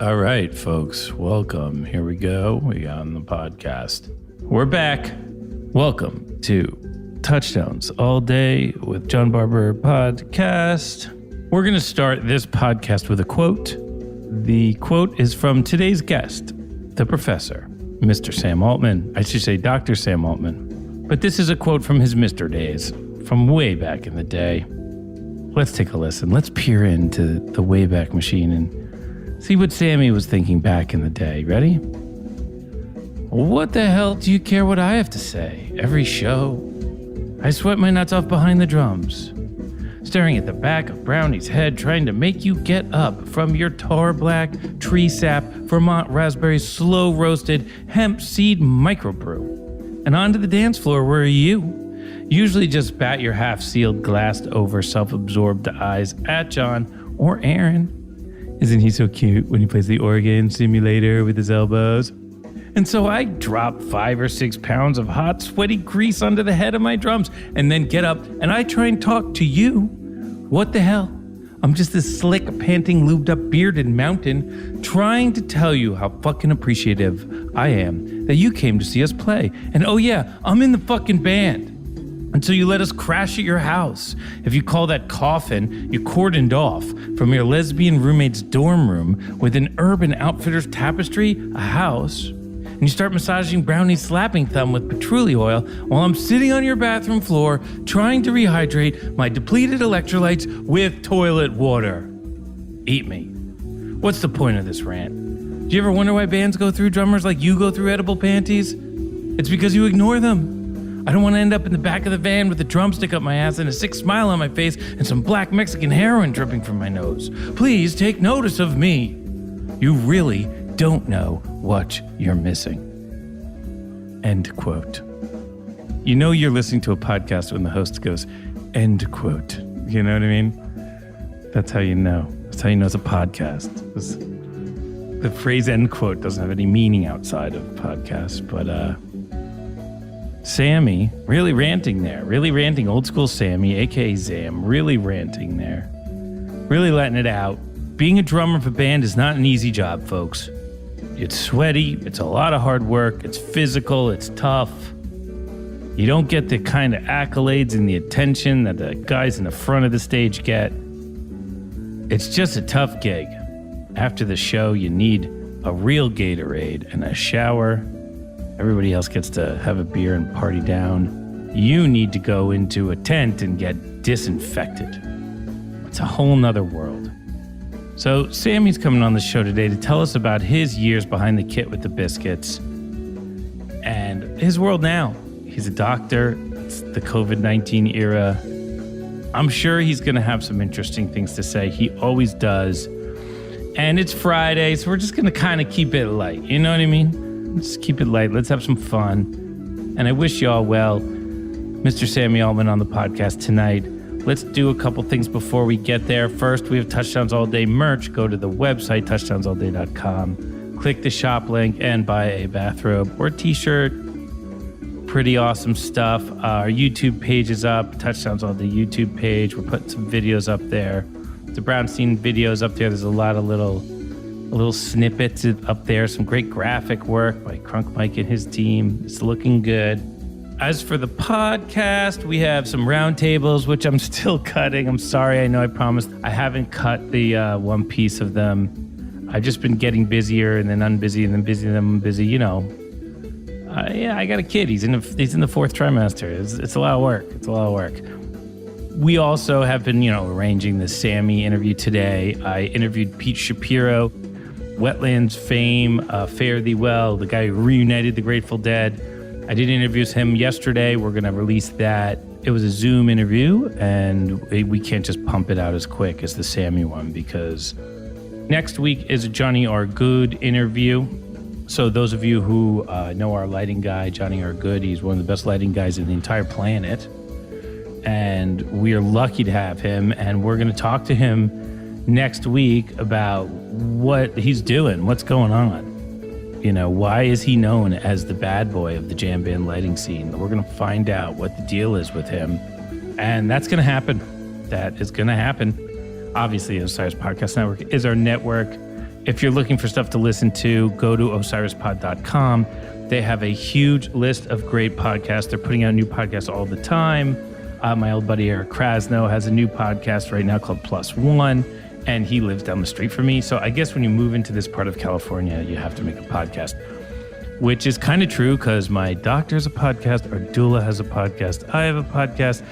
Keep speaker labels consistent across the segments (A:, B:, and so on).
A: All right, folks, welcome. Here we go. We got on the podcast. We're back. Welcome to Touchdowns All Day with Jon Barber podcast. We're going to start this podcast with a quote. The quote is from today's guest, the professor, Mr. Sam Altman. I should say Dr. Sam Altman. But this is a quote from his Mr. days, from way back in the day. Let's take a listen. Let's peer into the Wayback Machine and see what Sammy was thinking back in the day. Ready? What the hell do you care what I have to say? Every show, I sweat my nuts off behind the drums, staring at the back of Brownie's head, trying to make you get up from your tar black, tree sap, Vermont raspberry, slow roasted hemp seed microbrew, and onto the dance floor where you usually just bat your half-sealed, glassed-over, self-absorbed eyes at Jon or Aron. Isn't he so cute when he plays the organ simulator with his elbows? And so I drop 5 or 6 pounds of hot, sweaty grease onto the head of my drums and then get up and I try and talk to you. What the hell? I'm just this slick, panting, lubed-up, bearded mountain trying to tell you how fucking appreciative I am that you came to see us play. And oh yeah, I'm in the fucking band. And so you let us crash at your house. If you call that coffin you cordoned off from your lesbian roommate's dorm room with an Urban Outfitters tapestry a house, and you start massaging Brownie's slapping thumb with patchouli oil while I'm sitting on your bathroom floor trying to rehydrate my depleted electrolytes with toilet water. Eat me. What's the point of this rant? Do you ever wonder why bands go through drummers like you go through edible panties? It's because you ignore them. I don't want to end up in the back of the van with a drumstick up my ass and a sick smile on my face and some black Mexican heroin dripping from my nose. Please take notice of me. You really don't know what you're missing. End quote. You know you're listening to a podcast when the host goes, end quote. You know what I mean? That's how you know. That's how you know it's a podcast. The phrase end quote doesn't have any meaning outside of podcast, but Sammy, really ranting there. Really ranting, old school Sammy, a.k.a. Zam, really ranting there. Really letting it out. Being a drummer of a band is not an easy job, folks. It's sweaty, it's a lot of hard work, it's physical, it's tough. You don't get the kind of accolades and the attention that the guys in the front of the stage get. It's just a tough gig. After the show, you need a real Gatorade and a shower. Everybody else gets to have a beer and party down. You need to go into a tent and get disinfected. It's a whole nother world. So Sammy's coming on the show today to tell us about his years behind the kit with the Biscuits and his world now. He's a doctor. It's the COVID-19 era. I'm sure he's going to have some interesting things to say. He always does. And it's Friday, so we're just going to kind of keep it light. You know what I mean? Just keep it light. Let's have some fun. And I wish you all well. Mr. Sammy Altman on the podcast tonight. Let's do a couple things before we get there. First, we have Touchdowns All Day merch. Go to the website, touchdownsallday.com. Click the shop link and buy a bathrobe or t-shirt. Pretty awesome stuff. Our YouTube page is up. Touchdowns All Day YouTube page. We're putting some videos up there. The Brownstein videos up there. There's a lot of little snippets up there, some great graphic work by Crunk Mike and his team. It's looking good. As for the podcast, we have some roundtables, which I'm still cutting. I'm sorry, I know I promised. I haven't cut the one piece of them. I've just been getting busier and then unbusy and then busy and then unbusy, you know. Yeah, I got a kid. He's in the 4th trimester. It's a lot of work. It's a lot of work. We also have been, arranging the Sammy interview today. I interviewed Pete Shapiro, Wetlands fame, Fare Thee Well, the guy who reunited the Grateful Dead. I did interview him yesterday. We're going to release that. It was a Zoom interview, and we can't just pump it out as quick as the Sammy one because next week is a Johnny R. Good interview. So those of you who know our lighting guy, Johnny R. Good, he's one of the best lighting guys in the entire planet. And we are lucky to have him, and we're going to talk to him next week about what he's doing, what's going on. Why is he known as the bad boy of the jam band lighting scene? We're going to find out what the deal is with him. And that's going to happen. That is going to happen. Obviously, Osiris Podcast Network is our network. If you're looking for stuff to listen to, go to osirispod.com. They have a huge list of great podcasts. They're putting out new podcasts all the time. My old buddy Eric Krasno has a new podcast right now called Plus One, and he lives down the street from me. So I guess when you move into this part of California, you have to make a podcast, which is kind of true because my doctor has a podcast, our doula has a podcast, I have a podcast.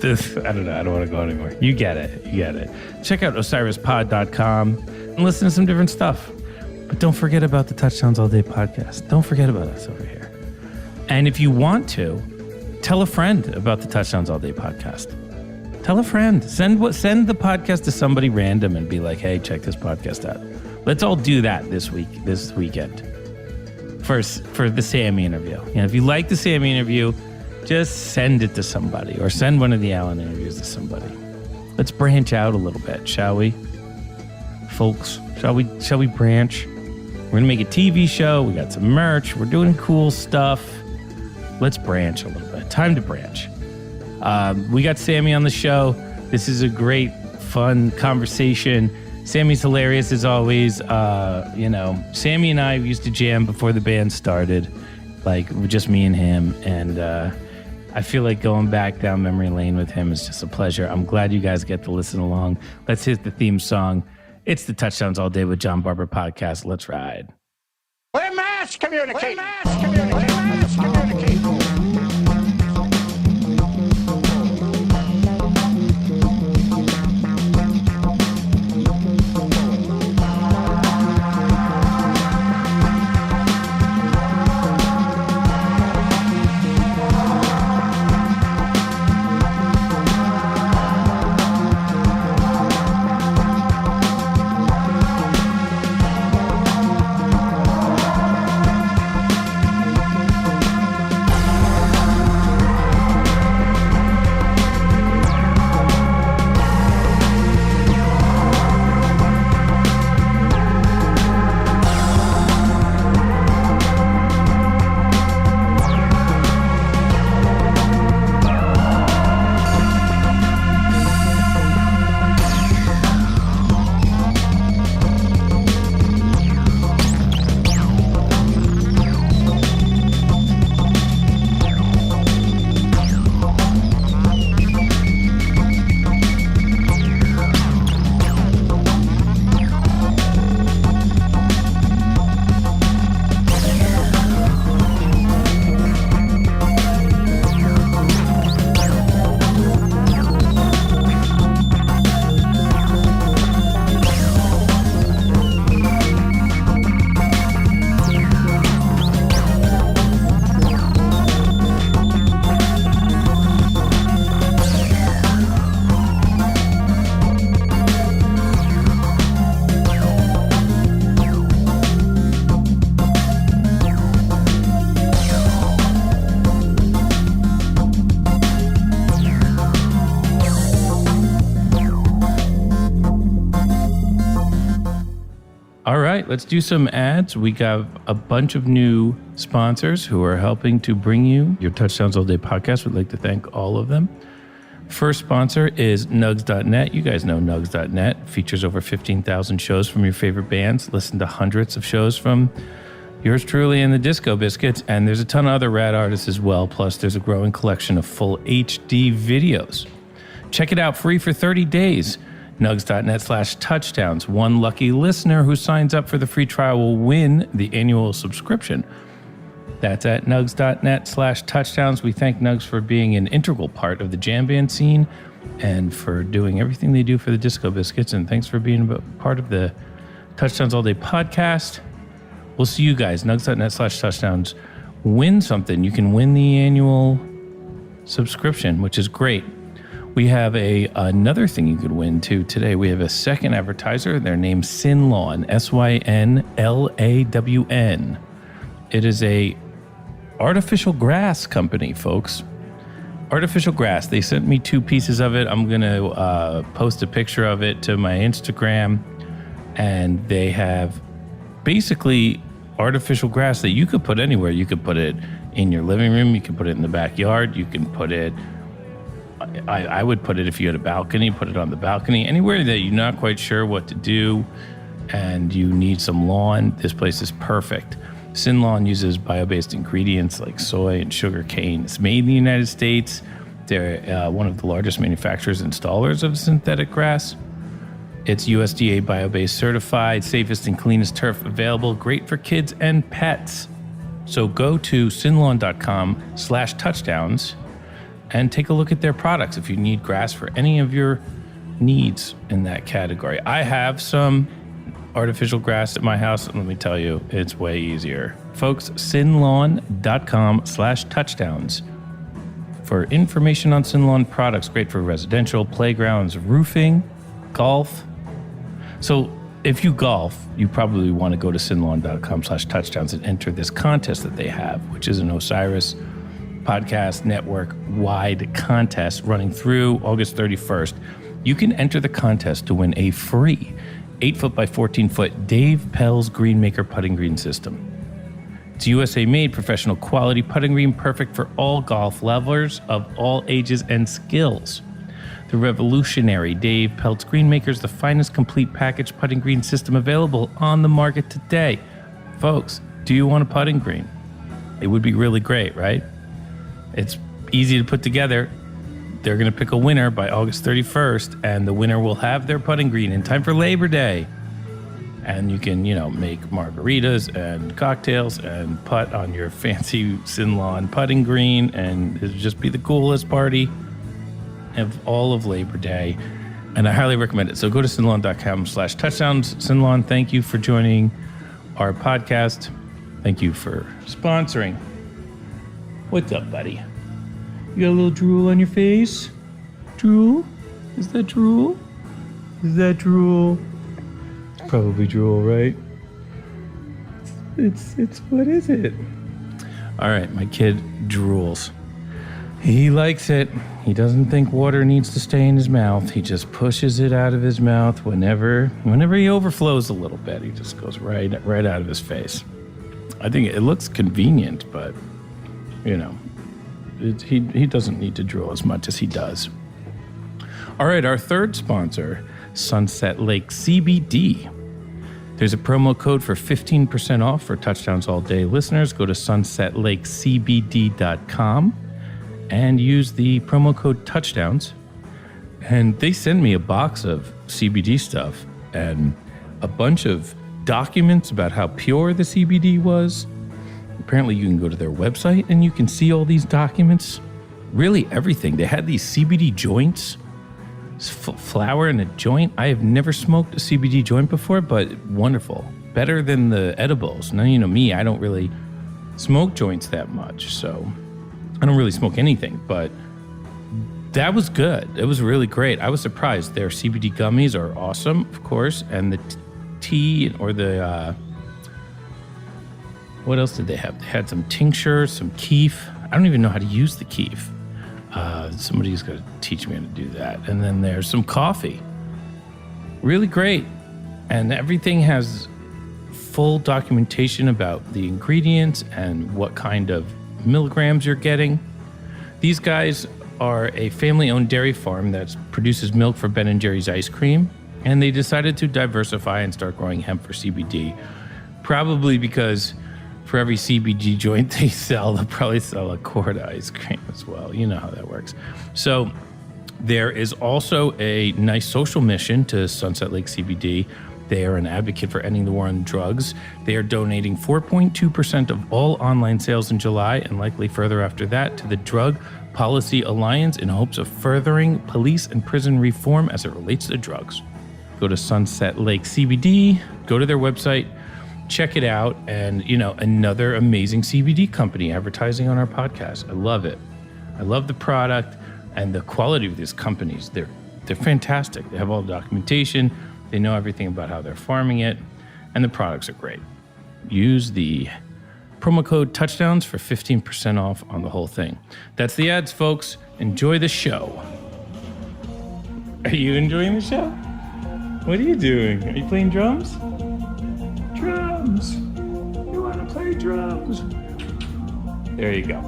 A: I don't know. I don't want to go anymore. You get it. Check out osirispod.com and listen to some different stuff. But don't forget about the Touchdowns All Day podcast. Don't forget about us over here. And if you want to, tell a friend about the Touchdowns All Day podcast. Tell a friend. Send the podcast to somebody random and be like, hey, check this podcast out. Let's all do that this weekend. First, for the Sammy interview. If you like the Sammy interview, just send it to somebody or send one of the Alan interviews to somebody. Let's branch out a little bit, shall we? Folks, shall we branch? We're going to make a TV show. We got some merch. We're doing cool stuff. Let's branch a little bit. Time to branch. We got Sammy on the show. This is a great, fun conversation. Sammy's hilarious as always. Sammy and I used to jam before the band started, like just me and him. And I feel like going back down memory lane with him is just a pleasure. I'm glad you guys get to listen along. Let's hit the theme song. It's the Touchdowns All Day with Jon Barber podcast. Let's ride.
B: We're mass communicating. Mass communicating.
A: right, let's do some ads. We got a bunch of new sponsors who are helping to bring you your Touchdowns All Day podcast. We'd like to thank all of them. First sponsor is Nugs.net. You guys know Nugs.net. Features over 15,000 shows from your favorite bands. Listen to hundreds of shows from yours truly and the Disco Biscuits. And there's a ton of other rad artists as well. Plus, there's a growing collection of full HD videos. Check it out free for 30 days. Nugs.net/touchdowns. One lucky listener who signs up for the free trial will win the annual subscription. That's at Nugs.net/touchdowns. We thank Nugs for being an integral part of the jam band scene and for doing everything they do for the Disco Biscuits. And thanks for being a part of the Touchdowns All Day podcast. We'll see you guys. Nugs.net/touchdowns. Win something. You can win the annual subscription, which is great. We have another thing you could win too today. We have a second advertiser. Their name's Synlawn, SYNLAWN. It is a artificial grass company, folks. Artificial grass. They sent me 2 pieces of it. I'm going to post a picture of it to my Instagram. And they have basically artificial grass that you could put anywhere. You could put it in your living room. You could put it in the backyard. You can put it... I would put it if you had a balcony, put it on the balcony. Anywhere that you're not quite sure what to do, and you need some lawn, this place is perfect. Sin Lawn uses bio-based ingredients like soy and sugar cane. It's made in the United States. They're one of the largest manufacturers and installers of synthetic grass. It's USDA bio-based certified, safest and cleanest turf available, great for kids and pets. So go to sinlawn.com/touchdowns and take a look at their products if you need grass for any of your needs in that category. I have some artificial grass at my house, and let me tell you, it's way easier. Folks, sinlawn.com/touchdowns for information on Sinlawn products. Great for residential, playgrounds, roofing, golf. So if you golf, you probably want to go to sinlawn.com/touchdowns and enter this contest that they have, which is an Osiris Podcast Network wide contest running through August 31st. You can enter the contest to win a free 8-foot by 14-foot Dave Pell's Greenmaker putting green system. It's USA-made, professional quality putting green, perfect for all golf lovers of all ages and skills. The revolutionary Dave Peltz Greenmaker is the finest complete package putting green system available on the market today. Folks, do you want a putting green? It would be really great, right? It's easy to put together. They're going to pick a winner by August 31st, and the winner will have their putting green in time for Labor Day. And you can, make margaritas and cocktails and putt on your fancy Sin Lawn putting green, and it'll just be the coolest party of all of Labor Day. And I highly recommend it. So go to sinlawn.com/touchdowns. Sin Lawn, thank you for joining our podcast. Thank you for sponsoring. What's up, buddy? You got a little drool on your face? Drool? Is that drool? Is that drool? It's probably drool, right? It's what is it? All right, my kid drools. He likes it. He doesn't think water needs to stay in his mouth. He just pushes it out of his mouth whenever he overflows a little bit. He just goes right out of his face. I think it looks convenient, but he doesn't need to drool as much as he does. All right, our third sponsor, Sunset Lake CBD. There's a promo code for 15% off for Touchdowns All Day listeners. Go to sunsetlakecbd.com and use the promo code Touchdowns. And they send me a box of CBD stuff and a bunch of documents about how pure the CBD was. Apparently you can go to their website and you can see all these documents. Really everything. They had these CBD joints, flower in a joint. I have never smoked a CBD joint before, but wonderful. Better than the edibles. Now, me, I don't really smoke joints that much, so I don't really smoke anything, but that was good. It was really great. I was surprised. Their CBD gummies are awesome, of course, and the tea or the... what else did they have? They had some tincture, some keef. I don't even know how to use the keef. Somebody's got to teach me how to do that. And then there's some coffee. Really great. And everything has full documentation about the ingredients and what kind of milligrams you're getting. These guys are a family-owned dairy farm that produces milk for Ben & Jerry's ice cream. And they decided to diversify and start growing hemp for CBD. Probably because for every CBD joint they sell, they'll probably sell a quart of ice cream as well. You know how that works. So there is also a nice social mission to Sunset Lake CBD. They are an advocate for ending the war on drugs. They are donating 4.2% of all online sales in July and likely further after that to the Drug Policy Alliance in hopes of furthering police and prison reform as it relates to drugs. Go to Sunset Lake CBD, go to their website, check it out, and another amazing CBD company advertising on our podcast. I love it. I love the product and the quality of these companies. They're fantastic. They have all the documentation. They know everything about how they're farming it, and the products are great. Use the promo code Touchdowns for 15% off on the whole thing. That's the ads, folks. Enjoy the show. Are you enjoying the show? What are you doing? Are you playing drums? Drums. You want to play drums? There you go.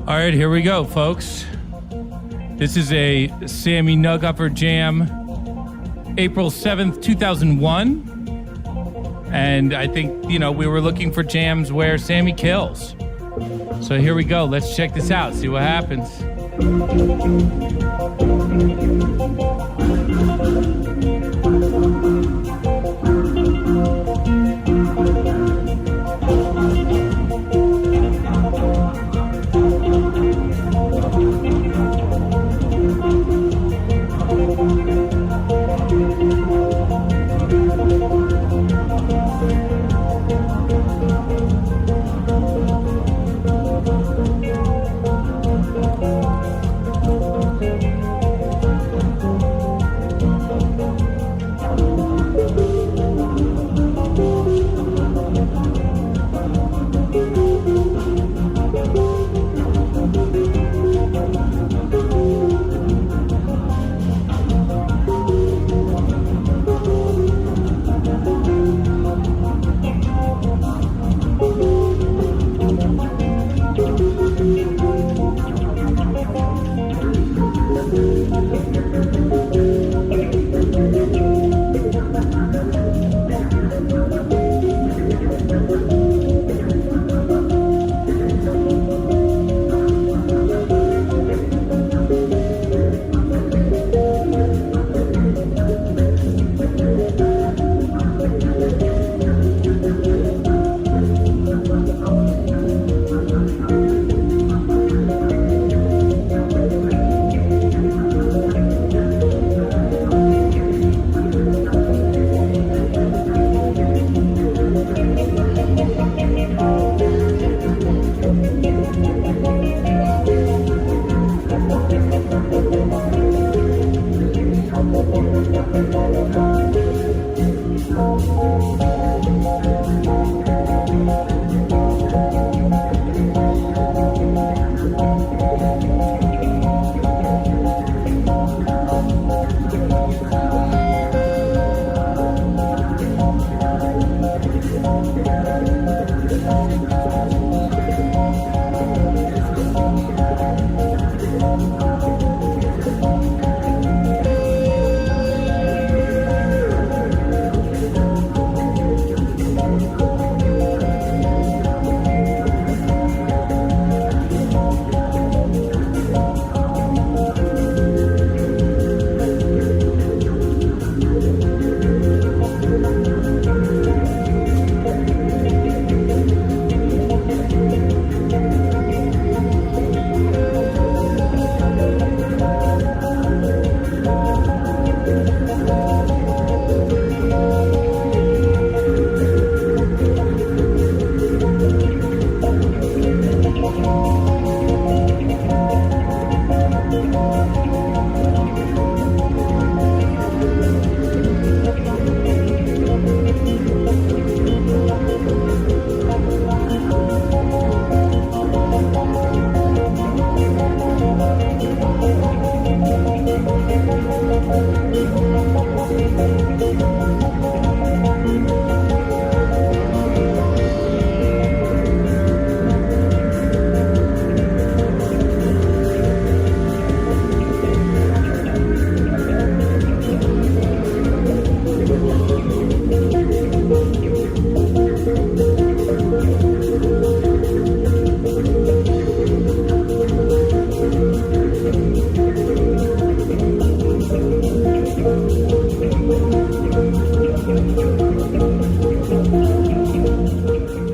A: All right, here we go, folks. This is a Sammy Nughuffer jam, April 7th, 2001. And I think, we were looking for jams where Sammy kills. So here we go. Let's check this out. See what happens.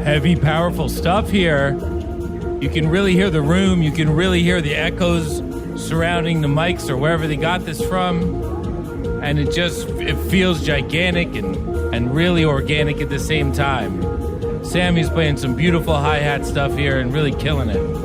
A: Heavy, powerful stuff here. You can really hear the room. You can really hear the echoes surrounding the mics or wherever they got this from. And it feels gigantic and really organic at the same time. Sammy's playing some beautiful hi-hat stuff here and really killing it.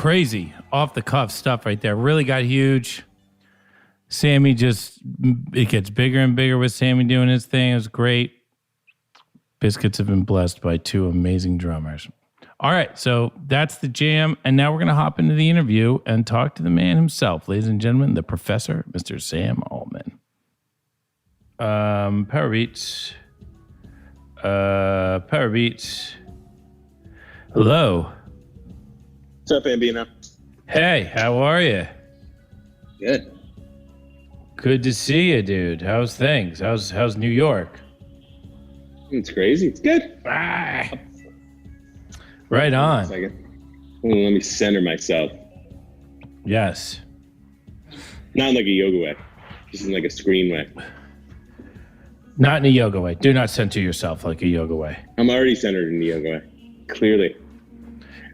A: crazy off the cuff stuff right there. Really got huge. Sammy it gets bigger and bigger with Sammy doing his thing. It was great. Biscuits have been blessed by two amazing drummers. All right, so that's the jam. And now we're going to hop into the interview and talk to the man himself. Ladies and gentlemen, the professor, Mr. Sam Altman. Power Beats. Hello.
C: What's up, Ambina?
A: Hey, how are you?
C: Good.
A: Good to see you, dude. How's things? How's New York?
C: It's crazy. It's good.
A: Right on.
C: 1 second. Let me center myself.
A: Yes.
C: Not in like a yoga way. Just in like a screen way.
A: Not in a yoga way. Do not center yourself like a yoga way.
C: I'm already centered in the yoga way. Clearly.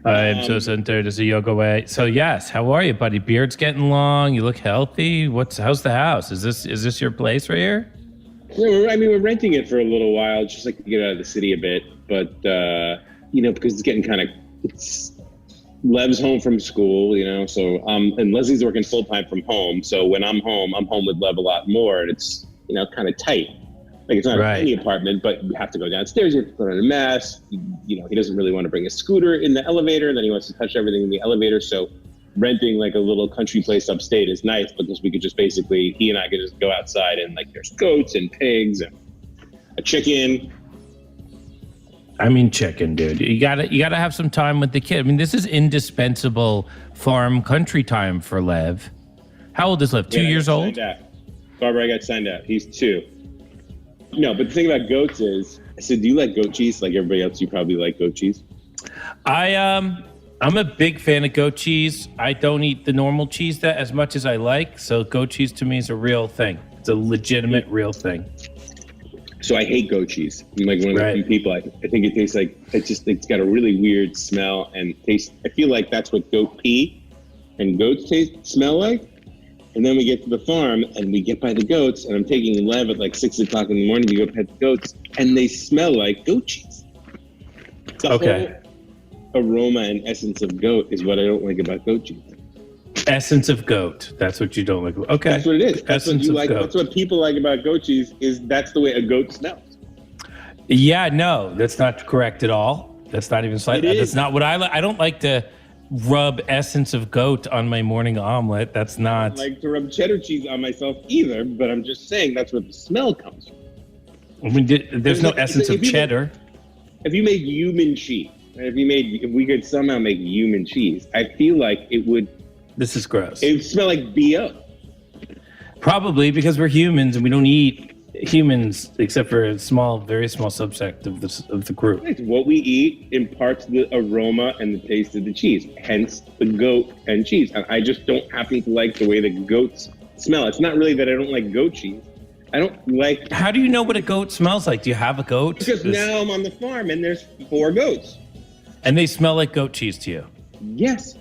A: I'm so centered as a yoga way. So yes, how are you, buddy? Beard's getting long. You look healthy. How's the house? Is this your place right here?
C: Yeah, we're renting it for a little while, just like to get out of the city a bit. But because it's getting Lev's home from school, so and Leslie's working full time from home. So when I'm home with Lev a lot more, and it's kind of tight. Like it's not a tiny apartment, but you have to go downstairs. You have to put on a mask. He doesn't really want to bring a scooter in the elevator, and then he wants to touch everything in the elevator. So renting like a little country place upstate is nice because we could just basically, he and I could just go outside and like there's goats and pigs and a chicken.
A: I mean, chicken, dude. You gotta have some time with the kid. I mean, this is indispensable farm country time for Lev. How old is Lev? 2 years old?
C: Barbara, I got signed out. He's 2. No, but the thing about goats is, I said, do you like goat cheese? Like everybody else, you probably like goat cheese.
A: I'm a big fan of goat cheese. I don't eat the normal cheese that as much as I like. So goat cheese to me is a real thing. It's a legitimate real thing.
C: So I hate goat cheese. I'm like one of the few people. I think it tastes like it's got a really weird smell and taste. I feel like that's what goat pee and goats smell like. And then we get to the farm and we get by the goats, and I'm taking Lev at like 6 o'clock in the morning to go pet the goats, and they smell like goat cheese. The whole aroma and essence of goat is what I don't like about goat cheese.
A: Essence of goat. That's what you don't like. Okay.
C: That's what it is. That's
A: essence
C: what you like.
A: Goat.
C: That's what people like about goat cheese is that's the way a goat smells.
A: Yeah, no, that's not correct at all. That's not even slightly. That's not what I like. I don't like to rub essence of goat on my morning omelet. That's not.
C: I don't like to rub cheddar cheese on myself either, but I'm just saying that's where the smell comes from.
A: I mean, there's no essence of cheddar.
C: If you made human cheese, if we could somehow make human cheese, I feel like it would.
A: This is gross.
C: It would smell like BO.
A: Probably because we're humans and we don't eat humans except for a very small subsect of the group.
C: It's what we eat imparts the aroma and the taste of the cheese, hence the goat and cheese. And I just don't happen to like the way the goats smell. It's not really that I don't like goat cheese. I don't like...
A: How do you know what a goat smells like? Do you have a goat?
C: Because now I'm on the farm and there's 4 goats.
A: And they smell like goat cheese to you?
C: Yes.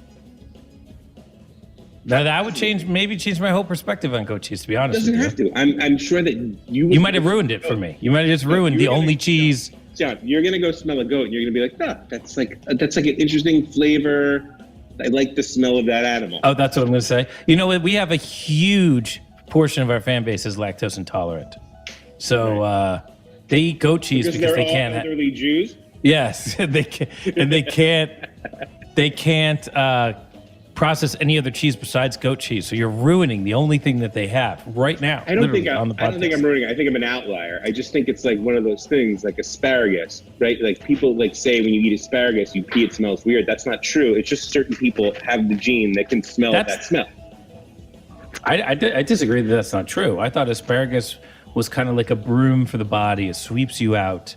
A: Now that would change my whole perspective on goat cheese, to be honest with you.
C: It doesn't have to. I'm sure that
A: you might have ruined it for me. You might have just ruined the only cheese.
C: John, you're going to go smell a goat and you're going to be like, that's like an interesting flavor. I like the smell of that animal.
A: Oh, that's what I'm going to say. You know what? We have a huge portion of our fan base is lactose intolerant. So they eat goat cheese because they can't.
C: They're all elderly Jews?
A: Yes, they can't process any other cheese besides goat cheese. So you're ruining the only thing that they have right now.
C: I don't think I'm ruining it. I think I'm an outlier. I just think it's like one of those things, like asparagus, right? Like people like say when you eat asparagus, you pee, it smells weird. That's not true. It's just certain people have the gene that can smell that smell.
A: I disagree that that's not true. I thought asparagus was kind of like a broom for the body. It sweeps you out.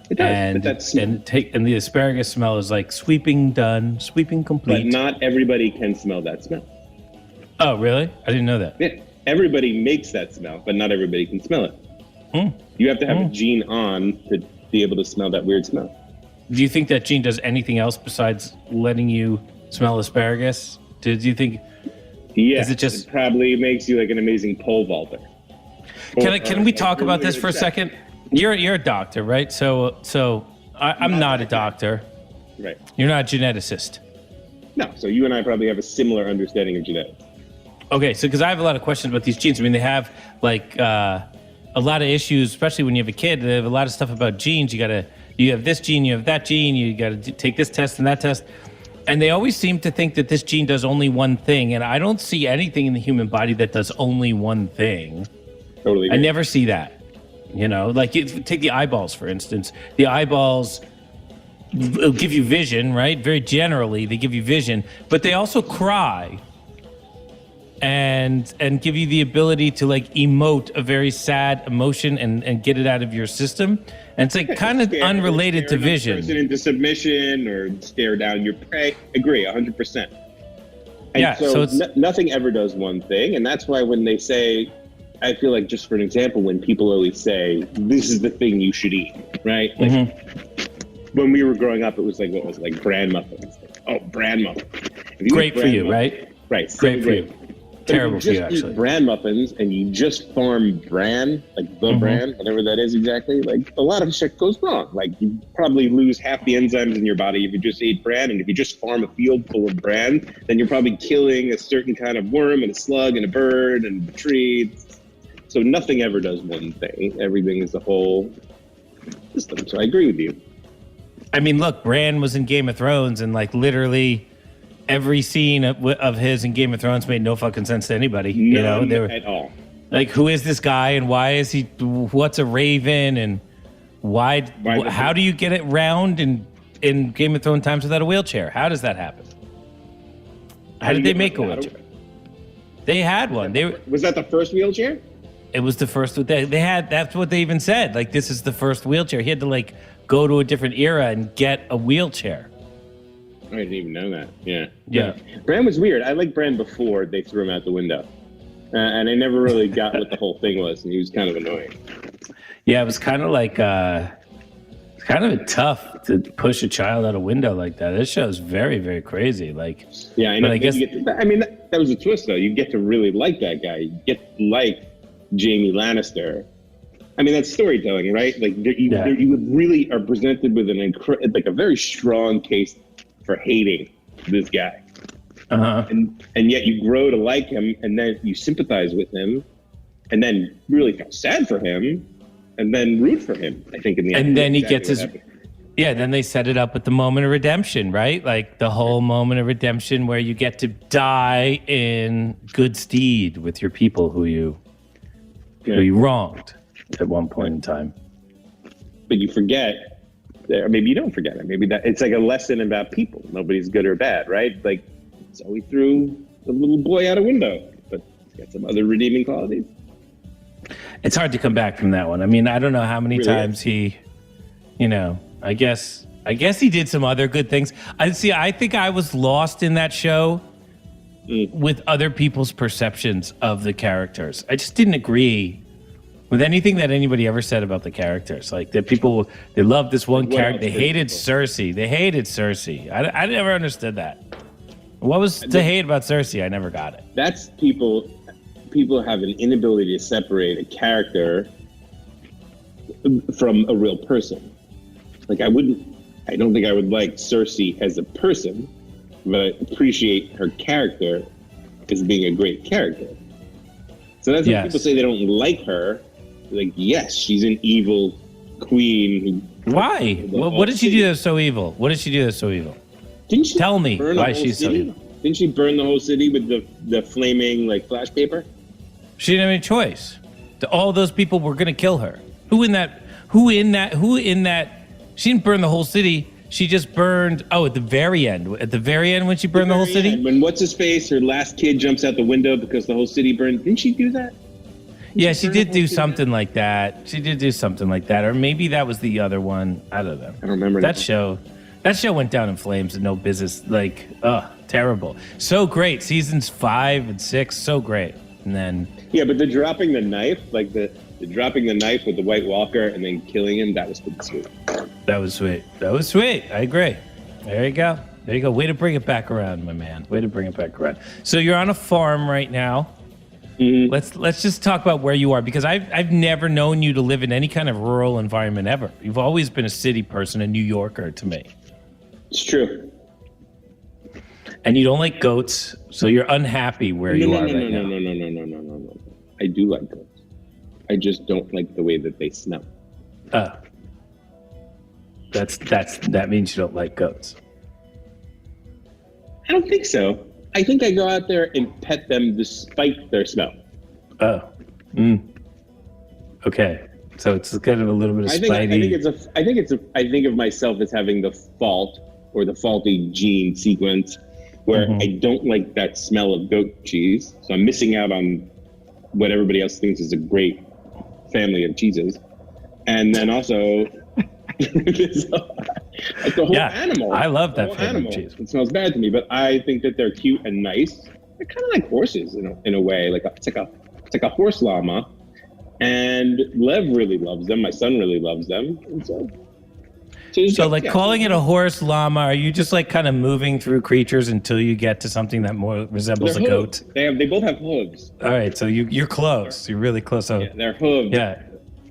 C: It does,
A: and the asparagus smell is like sweeping complete.
C: But not everybody can smell that smell.
A: Oh, really? I didn't know that.
C: Yeah, everybody makes that smell, but not everybody can smell it. You have to have a gene on to be able to smell that weird smell.
A: Do you think that gene does anything else besides letting you smell asparagus? Did you think?
C: Yeah,
A: is it just
C: probably makes you like an amazing pole vaulter.
A: Can we talk about this for a second? You're a doctor, right? So I'm not a doctor.
C: Right.
A: You're not a geneticist.
C: No. So you and I probably have a similar understanding of genetics.
A: Okay, so because I have a lot of questions about these genes. I mean, they have like a lot of issues, especially when you have a kid. They have a lot of stuff about genes. You have this gene, you have that gene. You got to take this test and that test. And they always seem to think that this gene does only one thing. And I don't see anything in the human body that does only one thing.
C: Totally.
A: I never see that. You know, like take the eyeballs, for instance. The eyeballs will give you vision, right? Very generally, they give you vision, but they also cry and give you the ability to like emote a very sad emotion and get it out of your system. And it's like kind of unrelated to vision.
C: Person into submission or stare down your prey. Agree, 100%. And
A: yeah, so it's
C: nothing ever does one thing, and that's why when they say, I feel like, just for an example, when people always say, this is the thing you should eat, right? Like, when we were growing up, it was like, what was it? Like bran muffins. Oh, bran muffins.
A: Great for you, right?
C: Right.
A: Great for you. Terrible for you, actually.
C: If you eat bran muffins and you just farm bran, like the bran, whatever that is exactly, like a lot of shit goes wrong. Like you probably lose half the enzymes in your body if you just eat bran. And if you just farm a field full of bran, then you're probably killing a certain kind of worm and a slug and a bird and a tree. So nothing ever does one thing. Everything is a whole system. So I agree with you.
A: I mean, look, Bran was in Game of Thrones, and like literally every scene of his in Game of Thrones made no fucking sense to anybody.
C: None,
A: you know, they were
C: at all.
A: Like, who is this guy, and why is he? What's a raven, and why how do you get it round in Game of Thrones times without a wheelchair? How does that happen? How did they make a wheelchair? They had one.
C: Was that the first wheelchair?
A: It was the first. They had. That's what they even said. Like, this is the first wheelchair. He had to like go to a different era and get a wheelchair.
C: I didn't even know that. Yeah. Bran was weird. I liked Bran before they threw him out the window, and I never really got what the whole thing was, and he was kind of annoying. Yeah, it was kind of like kind of tough to push a child out a window like that. This show is very, very crazy. Like, yeah, I know. I guess that was a twist, though. You get to really like that guy. You get to like Jaime Lannister. I mean, that's storytelling, right? Like, you really are presented with a very strong case for hating this guy. And yet you grow to like him, and then you sympathize with him, and then really feel sad for him, and then root for him, I think, in the end. And then he gets his... Yeah, then they set it up with the moment of redemption, right? Like the whole moment of redemption where you get to die in good stead with your people who you wronged at one point in time. But you forget, or maybe you don't forget it. Maybe that it's like a lesson about people. Nobody's good or bad, right? Like, so we threw the little boy out a window, but he's got some other redeeming qualities. It's hard to come back from that one. I mean, I don't know how many times he, I guess he did some other good things. I think I was lost in that show with other people's perceptions of the characters. I just didn't agree with anything that anybody ever said about the characters. Like, that people, they loved this one character. They hated Cersei. I never understood that. What was to hate about Cersei? I never got it. That's people have an inability to separate a character from a real person. Like, I don't think I would like Cersei as a person, but I appreciate her character as being a great character. So that's when people say they don't like her. Like, yes, she's an evil queen. Why? What did she do that's so evil? Didn't she tell me why she's so evil? Didn't she burn the whole city with the flaming, like, flash paper? She didn't have any choice. All those people were going to kill her. Who in that? She didn't burn the whole city. She just burned. Oh, at the very end when she burned the whole city. When what's his face? Her last kid jumps out the window because the whole city burned. Didn't she do that? Yeah, she did do something like that. Or maybe that was the other one. I don't know. I don't remember that show. That show went down in flames and no business. Like, terrible. So great. Seasons 5 and 6, so great. And then but the dropping the knife, like the dropping the knife with the White Walker and then killing him, that was pretty sweet. That was sweet. I agree. There you go. Way to bring it back around, my man. So you're on a farm right now. Mm-hmm. Let's just talk about where you are, because I've never known you to live in any kind of rural environment ever. You've always been a city person, a New Yorker to me. It's true.
A: And you don't like goats, so you're unhappy where you are right now.
C: No. I do like goats. I just don't like the way that they smell.
A: That means you don't like goats.
C: I don't think so. I think I go out there and pet them despite their smell.
A: Okay. So it's kind of a little bit of spidey.
C: I think of myself as having the fault or the faulty gene sequence where I don't like that smell of goat cheese. So I'm missing out on what everybody else thinks is a great family of cheeses. And then also like the whole animal.
A: I love that family of cheese.
C: It smells bad to me, but I think that they're cute and nice. They're kind of like horses in a way. It's like a horse llama. And Lev really loves them. My son really loves them. And
A: calling it a horse llama, are you just like kind of moving through creatures until you get to something that more resembles a goat?
C: They both have hooves.
A: All right, so you're close. You're really close. So
C: they're hooves.
A: Yeah.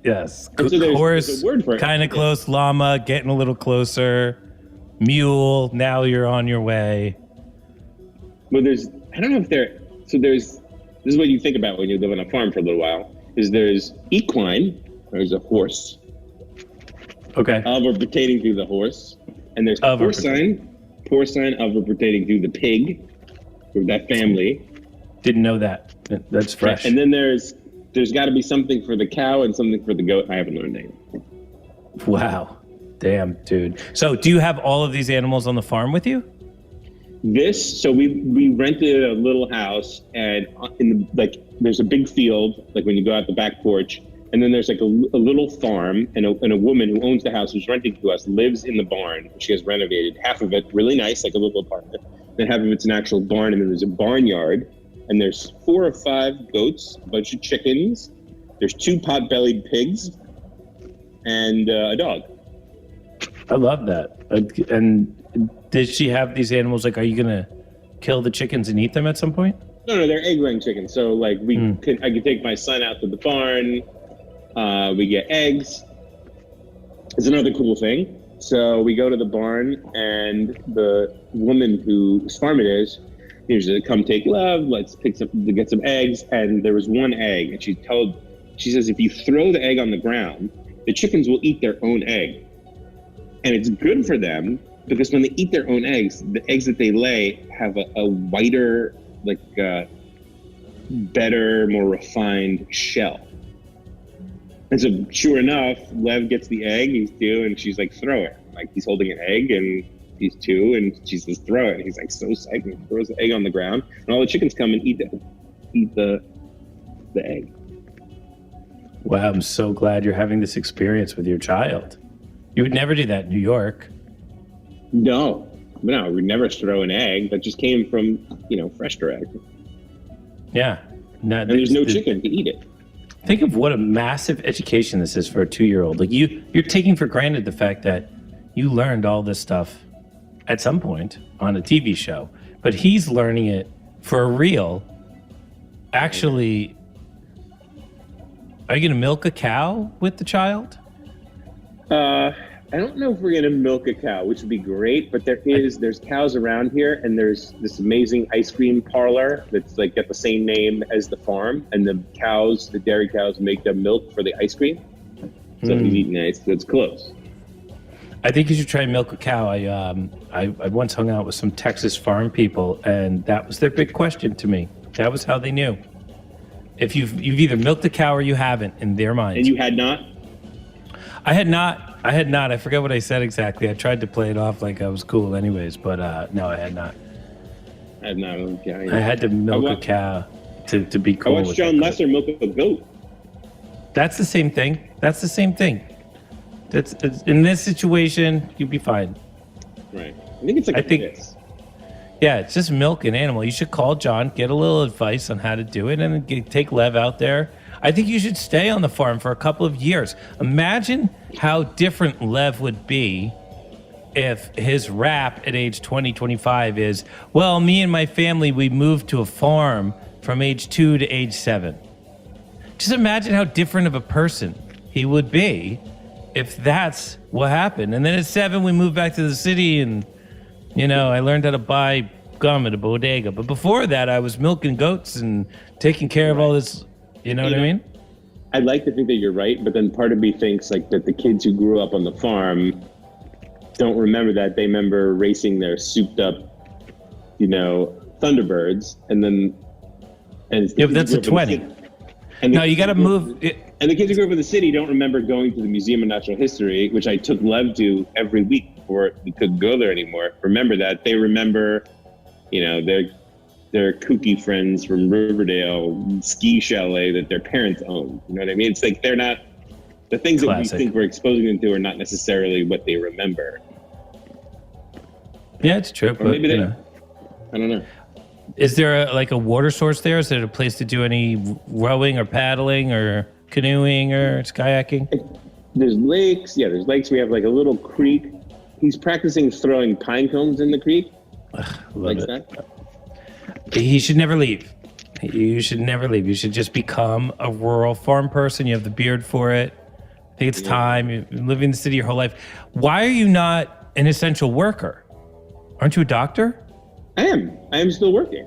A: Yes.
C: So
A: horse, kind of close. Llama, getting a little closer. Mule, now you're on your way.
C: Well, this is what you think about when you live on a farm for a little while. There's equine, there's a horse.
A: Okay.
C: Over pertaining to the horse. And there's porcine over pertaining to the pig, or that family.
A: Didn't know that. That's fresh.
C: And then there's got to be something for the cow and something for the goat. I haven't learned any.
A: Wow. Damn, dude. So do you have all of these animals on the farm with you?
C: So we rented a little house, and there's a big field, like when you go out the back porch, and then there's like a little farm, and a woman who owns the house, who's renting to us, lives in the barn. She has renovated half of it, really nice, like a little apartment. Then half of it's an actual barn, and then there's a barnyard, and there's 4 or 5 goats, a bunch of chickens. There's 2 pot-bellied pigs, and a dog.
A: I love that. And did she have these animals? Like, are you gonna kill the chickens and eat them at some point?
C: No, they're egg-laying chickens. So, like, I could take my son out to the barn. We get eggs. It's another cool thing. So we go to the barn, and the woman whose farm it is, usually come take Love. Let's get some eggs. And there was 1 egg, and she says if you throw the egg on the ground, the chickens will eat their own egg, and it's good for them. Because when they eat their own eggs, the eggs that they lay have a whiter, better, more refined shell. And so sure enough, Lev gets the egg, he's 2, and she's like, throw it. Like, he's holding an egg, and he's 2, and she says, throw it. And he's like so psyched, and he throws the egg on the ground, and all the chickens come and eat the egg.
A: Wow, I'm so glad you're having this experience with your child. You would never do that in New York.
C: No, we'd never throw an egg. That just came from, fresh egg.
A: Yeah.
C: And there's no chicken to eat it.
A: Think of what a massive education this is for a 2-year-old. Like, you're taking for granted the fact that you learned all this stuff at some point on a TV show, but he's learning it for real. Actually, are you going to milk a cow with the child?
C: I don't know if we're going to milk a cow, which would be great, but there's cows around here, and there's this amazing ice cream parlor that's like got the same name as the farm, and the dairy cows make the milk for the ice cream. So he's eating ice. That's close.
A: I think you should try and milk a cow. I once hung out with some Texas farm people, and that was their big question to me. That was how they knew. If you've either milked a cow or you haven't, in their minds.
C: And you had not?
A: I had not. I forget what I said exactly. I tried to play it off like I was cool anyways, but no, I had not.
C: I had not. Okay.
A: I had to milk a cow to be cool.
C: I watched John Lesser milk a goat.
A: That's the same thing. That's in this situation, you'd be fine.
C: Right. I think it's like this.
A: Yeah, it's just milk an animal. You should call John, get a little advice on how to do it, and then take Lev out there. I think you should stay on the farm for a couple of years. Imagine how different Lev would be if his rap at age 20, 25 is, well, me and my family, we moved to a farm from age 2 to age 7. Just imagine how different of a person he would be if that's what happened. And then at 7, we moved back to the city, and, I learned how to buy gum at a bodega. But before that, I was milking goats and taking care of all this. You know what I mean?
C: I'd like to think that you're right, but then part of me thinks like that the kids who grew up on the farm don't remember that. They remember racing their souped up, Thunderbirds,
A: Yeah, but that's a 20. No, you got to move.
C: And the kids who grew up in the city don't remember going to the Museum of Natural History, which I took Lev to every week before we couldn't go there anymore. Remember that. They remember, their kooky friends from Riverdale ski chalet that their parents owned. You know what I mean? It's like they're not, the things that we think we're exposing them to are not necessarily what they remember.
A: Yeah, it's true.
C: Or maybe I don't know.
A: Is there a water source there? Is there a place to do any rowing or paddling or canoeing or kayaking?
C: There's lakes. Yeah, there's lakes. We have like a little creek. He's practicing throwing pine cones in the creek.
A: Love it. He should never leave. You should never leave. You should just become a rural farm person. You have the beard for it. I think it's time. You've been living in the city your whole life. Why are you not an essential worker? Aren't you a doctor?
C: I am. I am still working.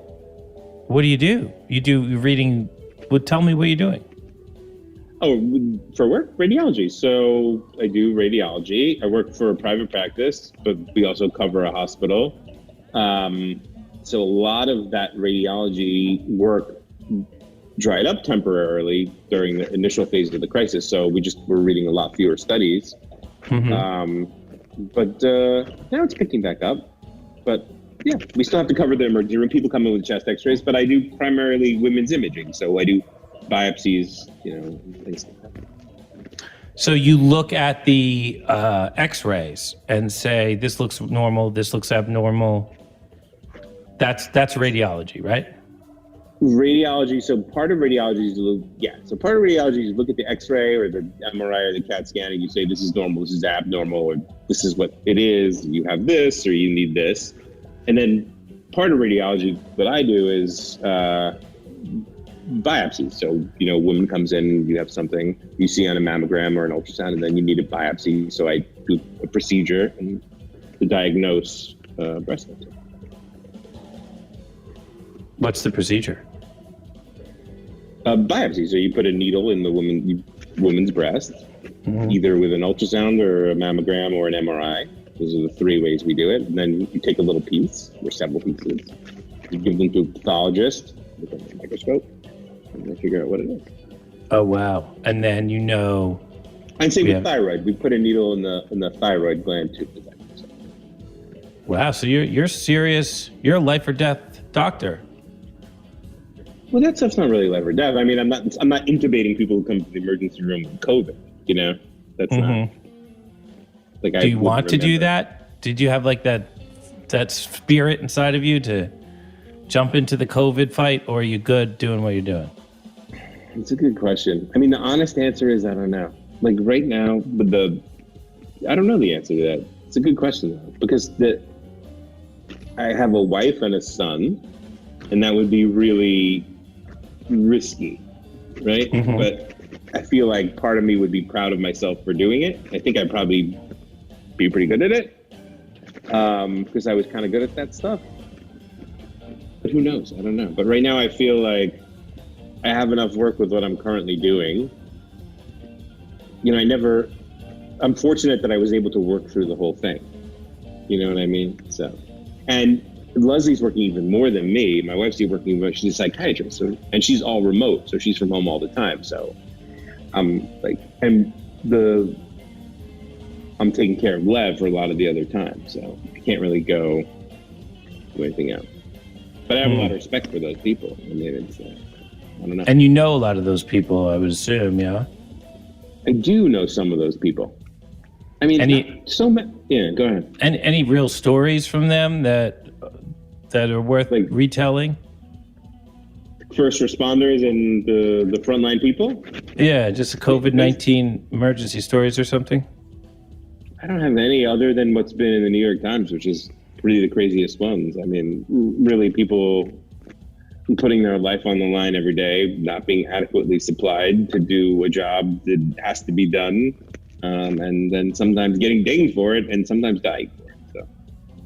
A: What do? You're reading. Well, tell me what you're doing.
C: Oh, for work? Radiology. So I do radiology. I work for a private practice, but we also cover a hospital. So a lot of that radiology work dried up temporarily during the initial phase of the crisis. So we're reading a lot fewer studies. But now it's picking back up. But yeah, we still have to cover the emergency room. People come in with chest x-rays, but I do primarily women's imaging. So I do biopsies, things like that.
A: So you look at the x-rays and say, this looks normal, this looks abnormal. That's radiology, right?
C: Radiology. So part of radiology is look at the X-ray or the MRI or the CAT scan, and you say this is normal, this is abnormal, or this is what it is. You have this, or you need this. And then part of radiology that I do is biopsy. So woman comes in, you have something you see on a mammogram or an ultrasound, and then you need a biopsy. So I do a procedure to diagnose breast cancer.
A: What's the procedure?
C: Biopsy. So you put a needle in the woman's breast, either with an ultrasound or a mammogram or an MRI. Those are the three ways we do it. And then you take a little piece or several pieces. You give them to a pathologist with a microscope, and they figure out what it is.
A: Oh, wow. And then
C: And same with thyroid. We put a needle in the thyroid gland too.
A: Wow. So you're serious. You're a life or death doctor.
C: Well, that stuff's not really life or death. I mean, I'm not intubating people who come to the emergency room with COVID. That's not. Like,
A: do you want to do that? Did you have like that spirit inside of you to jump into the COVID fight, or are you good doing what you're doing?
C: It's a good question. I mean, the honest answer is I don't know. Like right now, I don't know the answer to that. It's a good question though, because I have a wife and a son, and that would be really risky, right? But I feel like part of me would be proud of myself for doing it. I think I'd probably be pretty good at it because I was kind of good at that stuff. But who knows? I don't know. But right now I feel like I have enough work with what I'm currently doing. I'm fortunate that I was able to work through the whole thing. You know what I mean? So, and Leslie's working even more than me. My wife's working, but she's a psychiatrist, and she's all remote, so she's from home all the time. So I'm taking care of Lev for a lot of the other time, so I can't really go do anything else. But I have a lot of respect for those people. I mean, it's I don't know.
A: And a lot of those people, I would assume, yeah.
C: I do know some of those people. I mean, yeah, go ahead.
A: And any real stories from them that are worth retelling?
C: First responders and the frontline people?
A: Yeah, just COVID-19 emergency stories or something?
C: I don't have any other than what's been in the New York Times, which is really the craziest ones. I mean, really people putting their life on the line every day, not being adequately supplied to do a job that has to be done, and then sometimes getting dinged for it and sometimes dying for it. So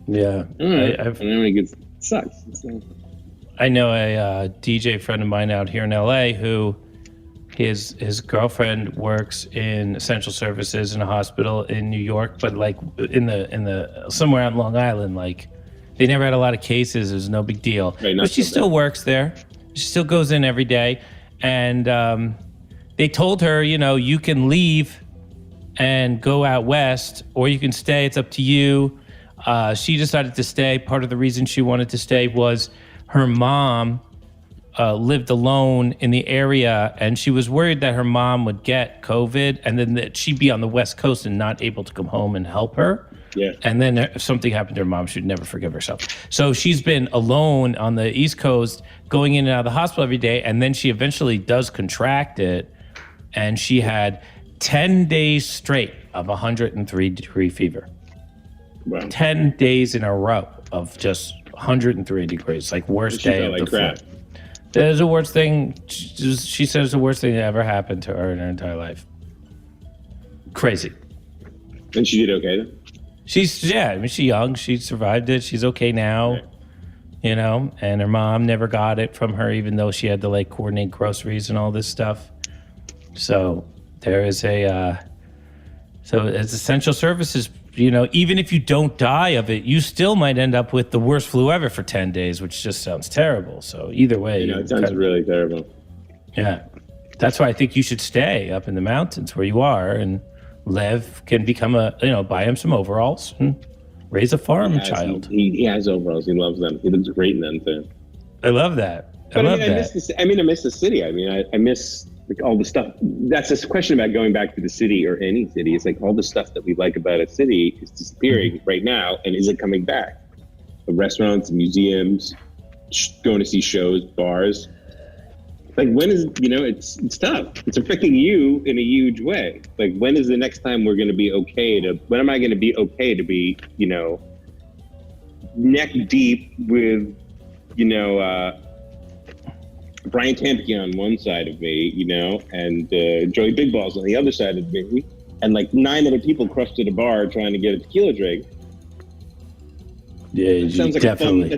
A: yeah,
C: I don't know any good. sucks.
A: I know a DJ friend of mine out here in LA who his girlfriend works in essential services in a hospital in New York, but like in the somewhere on Long Island, like they never had a lot of cases. It was no big deal.
C: Right,
A: but she still works there. She still goes in every day. And they told her, you can leave and go out west, or you can stay. It's up to you. She decided to stay. Part of the reason she wanted to stay was her mom lived alone in the area, and she was worried that her mom would get COVID, and then that she'd be on the West Coast and not able to come home and help her.
C: Yeah.
A: And then if something happened to her mom, she'd never forgive herself. So she's been alone on the East Coast, going in and out of the hospital every day, and then she eventually does contract it, and she had 10 days straight of 103-degree fever.
C: Wow.
A: 10 days in a row of just 103 degrees, like worst day of the
C: crap.
A: flu. That is the worst thing. She says it's the worst thing that ever happened to her in her entire life. Crazy.
C: And she did okay then?
A: She's young. She survived it. She's okay now,
C: Right.
A: And her mom never got it from her, even though she had to like coordinate groceries and all this stuff. So there is so it's essential services, even if you don't die of it, you still might end up with the worst flu ever for 10 days, which just sounds terrible. So either way.
C: It sounds really terrible.
A: Yeah. That's why I think you should stay up in the mountains where you are, and Lev can become buy him some overalls and raise a farm child.
C: He has overalls. He loves them. He looks great in them too.
A: I love that. I
C: miss the city. I miss like all the stuff. That's this question about going back to the city or any city. It's like all the stuff that we like about a city is disappearing right now, and is it coming back? The restaurants, museums, going to see shows, bars. Like when is it's tough. It's affecting you in a huge way. Like when is the next time we're going to be okay to? When am I going to be okay to be neck deep with Brian Tampion on one side of me, and Joey Big Balls on the other side of me, and like 9 other people crushed at a bar trying to get a tequila drink.
A: Yeah,
C: that sounds like
A: definitely.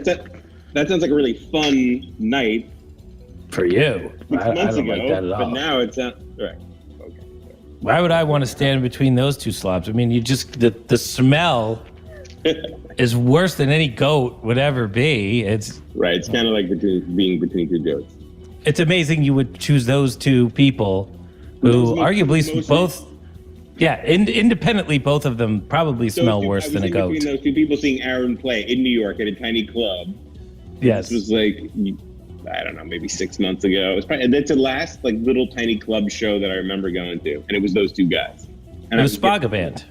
C: That sounds like a really fun night.
A: For you. I don't like that at all.
C: But now it's not. Right. Okay.
A: Why would I want to stand between those two slobs? I mean, the smell is worse than any goat would ever be. It's
C: right. It's kind of like being between two goats.
A: It's amazing you would choose those two people who arguably both, independently, both of them probably smell worse than a goat.
C: Between those two people seeing Aron play in New York at a tiny club.
A: Yes.
C: This was like, I don't know, maybe 6 months ago. And it's the last like little tiny club show that I remember going to, and it was those two guys. And
A: it was Spaga Band.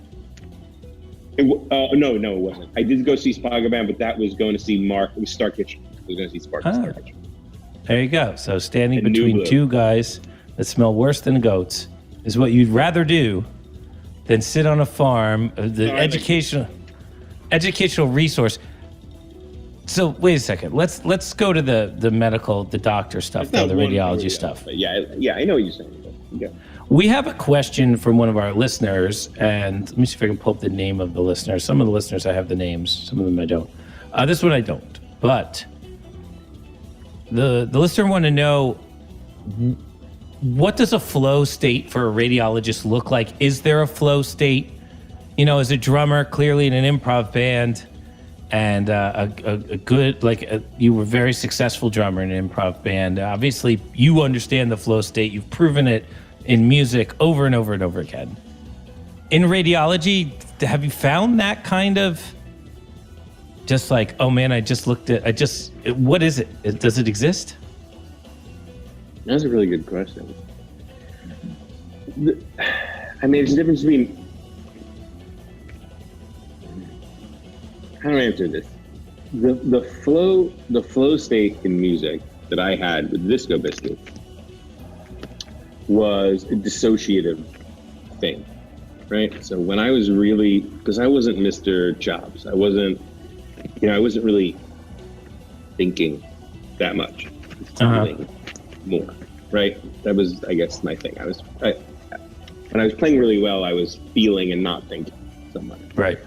C: No, it wasn't. I did go see Spaga Band, but that was going to see Mark. It was Star Kitchen. I was going to see Star Kitchen.
A: There you go. So standing between two guys that smell worse than goats is what you'd rather do than sit on a farm. The educational resource. So wait a second. Let's go to the medical, the doctor stuff, the radiology stuff.
C: Yeah, I know what you're saying. Yeah.
A: We have a question from one of our listeners, and let me see if I can pull up the name of the listener. Some of the listeners I have the names, some of them I don't. This one I don't. But the listener wanted to know, what does a flow state for a radiologist look like? Is there a flow state? As a drummer, clearly in an improv band, and a good, you were a very successful drummer in an improv band. Obviously, you understand the flow state. You've proven it in music over and over and over again. In radiology, have you found that kind of just like, oh man, what is it? Does it exist?
C: That's a really good question. I mean, there's a difference between, how do I answer this? The flow state in music that I had with Disco Biscuits was a dissociative thing, right? So when I was because I wasn't Mr. Chops, I wasn't really thinking that much, feeling more, right? That was, I guess, my thing. When I was playing really well, I was feeling and not thinking so much.
A: Right.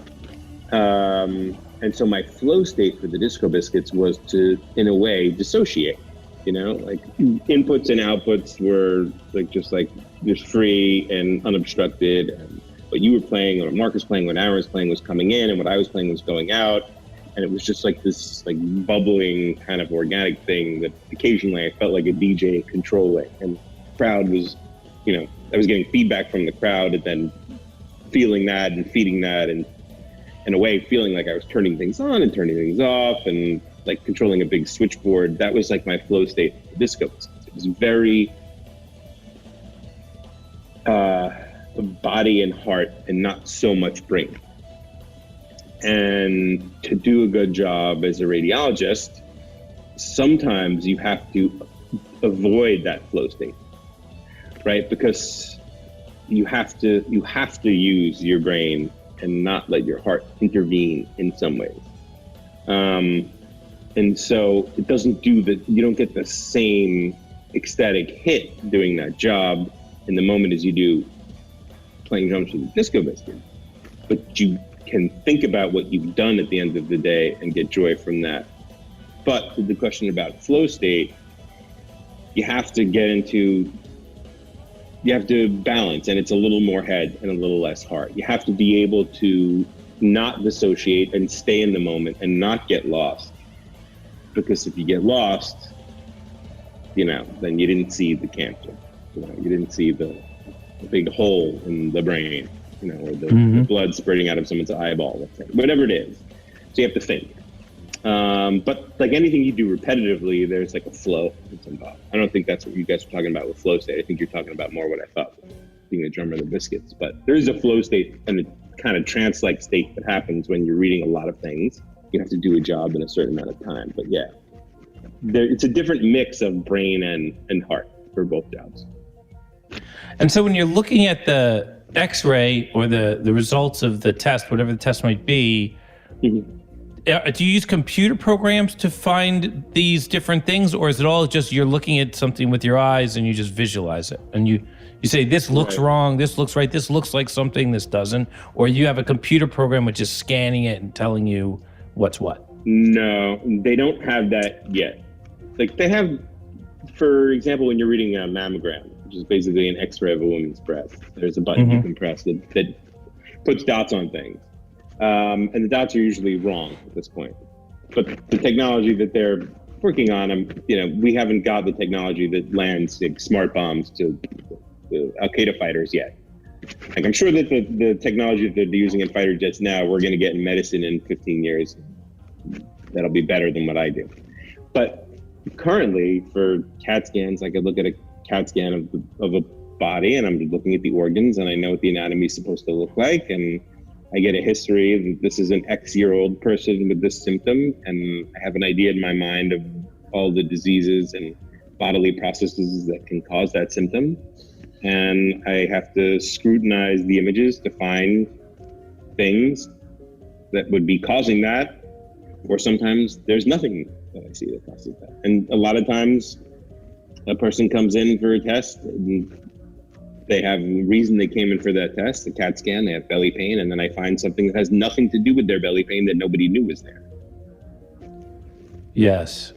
C: And And so my flow state for the Disco Biscuits was to, in a way, dissociate. You know, like inputs and outputs were just free and unobstructed. And what you were playing, or what Marc was playing, what Aron was playing was coming in, and what I was playing was going out. And it was just like this like bubbling kind of organic thing that occasionally I felt like a DJ controlling. And the crowd was, you know, I was getting feedback from the crowd and then feeling that and feeding that, and in a way feeling like I was turning things on and turning things off and like controlling a big switchboard. That was like my flow state for Disco Biscuits. It was very body and heart and not so much brain. And to do a good job as a radiologist, sometimes you have to avoid that flow state, right? Because you have to use your brain and not let your heart intervene in some ways. And so it doesn't do you don't get the same ecstatic hit doing that job in the moment as you do playing drums with the Disco Biscuit. But you can think about what you've done at the end of the day and get joy from that. But to the question about flow state, you have to balance, and it's a little more head and a little less heart. You have to be able to not dissociate and stay in the moment and not get lost. Because if you get lost, you know, then you didn't see the cancer. You know, you didn't see the big hole in the brain, you know, or the blood spreading out of someone's eyeball, let's say, whatever it is. So you have to think. But like anything you do repetitively, there's like a flow that's involved. I don't think that's what you guys are talking about with flow state. I think you're talking about more what I thought being a drummer of the Biscuits. But there's a flow state and a kind of trance-like state that happens when you're reading a lot of things. You have to do a job in a certain amount of time. But yeah, it's a different mix of brain and heart for both jobs.
A: And so when you're looking at the X-ray or the results of the test, whatever the test might be, do you use computer programs to find these different things, or is it all just you're looking at something with your eyes and you just visualize it and you say this looks wrong, this looks right, this looks like something, this doesn't, or you have a computer program which is scanning it and telling you what's what?
C: No, they don't have that yet. Like they have, for example, when you're reading a mammogram, which is basically an X-ray of a woman's breast, there's a button you can press that puts dots on things. And the dots are usually wrong at this point. But the technology that they're working on, we haven't got the technology that lands like, smart bombs to the Al-Qaeda fighters yet. Like I'm sure that the technology that they're using in fighter jets now, we're going to get in medicine in 15 years. That'll be better than what I do. But currently, for CAT scans, I could look at a CAT scan of a body, and I'm looking at the organs, and I know what the anatomy is supposed to look like, and I get a history of this is an X-year-old person with this symptom, and I have an idea in my mind of all the diseases and bodily processes that can cause that symptom. And I have to scrutinize the images to find things that would be causing that, or sometimes there's nothing that I see that causes that. And a lot of times a person comes in for a test and they have a reason they came in for that test, the CAT scan, they have belly pain, and then I find something that has nothing to do with their belly pain that nobody knew was there.
A: Yes.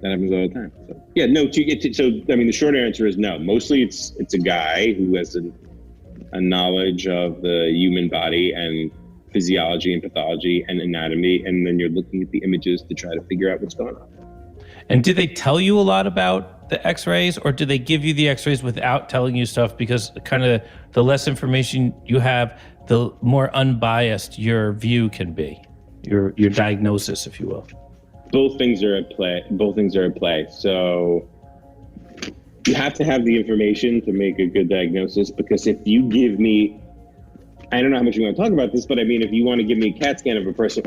C: That happens all the time. So, yeah, no, the short answer is no. Mostly it's a guy who has a knowledge of the human body and physiology and pathology and anatomy, and then you're looking at the images to try to figure out what's going on.
A: And do they tell you a lot about the X-rays, or do they give you the X-rays without telling you stuff? Because kind of the less information you have, the more unbiased your view can be, your diagnosis, if you will.
C: Both things are at play. So you have to have the information to make a good diagnosis, because if you give me, I don't know how much you want to talk about this, but I mean, if you want to give me a CAT scan of a person,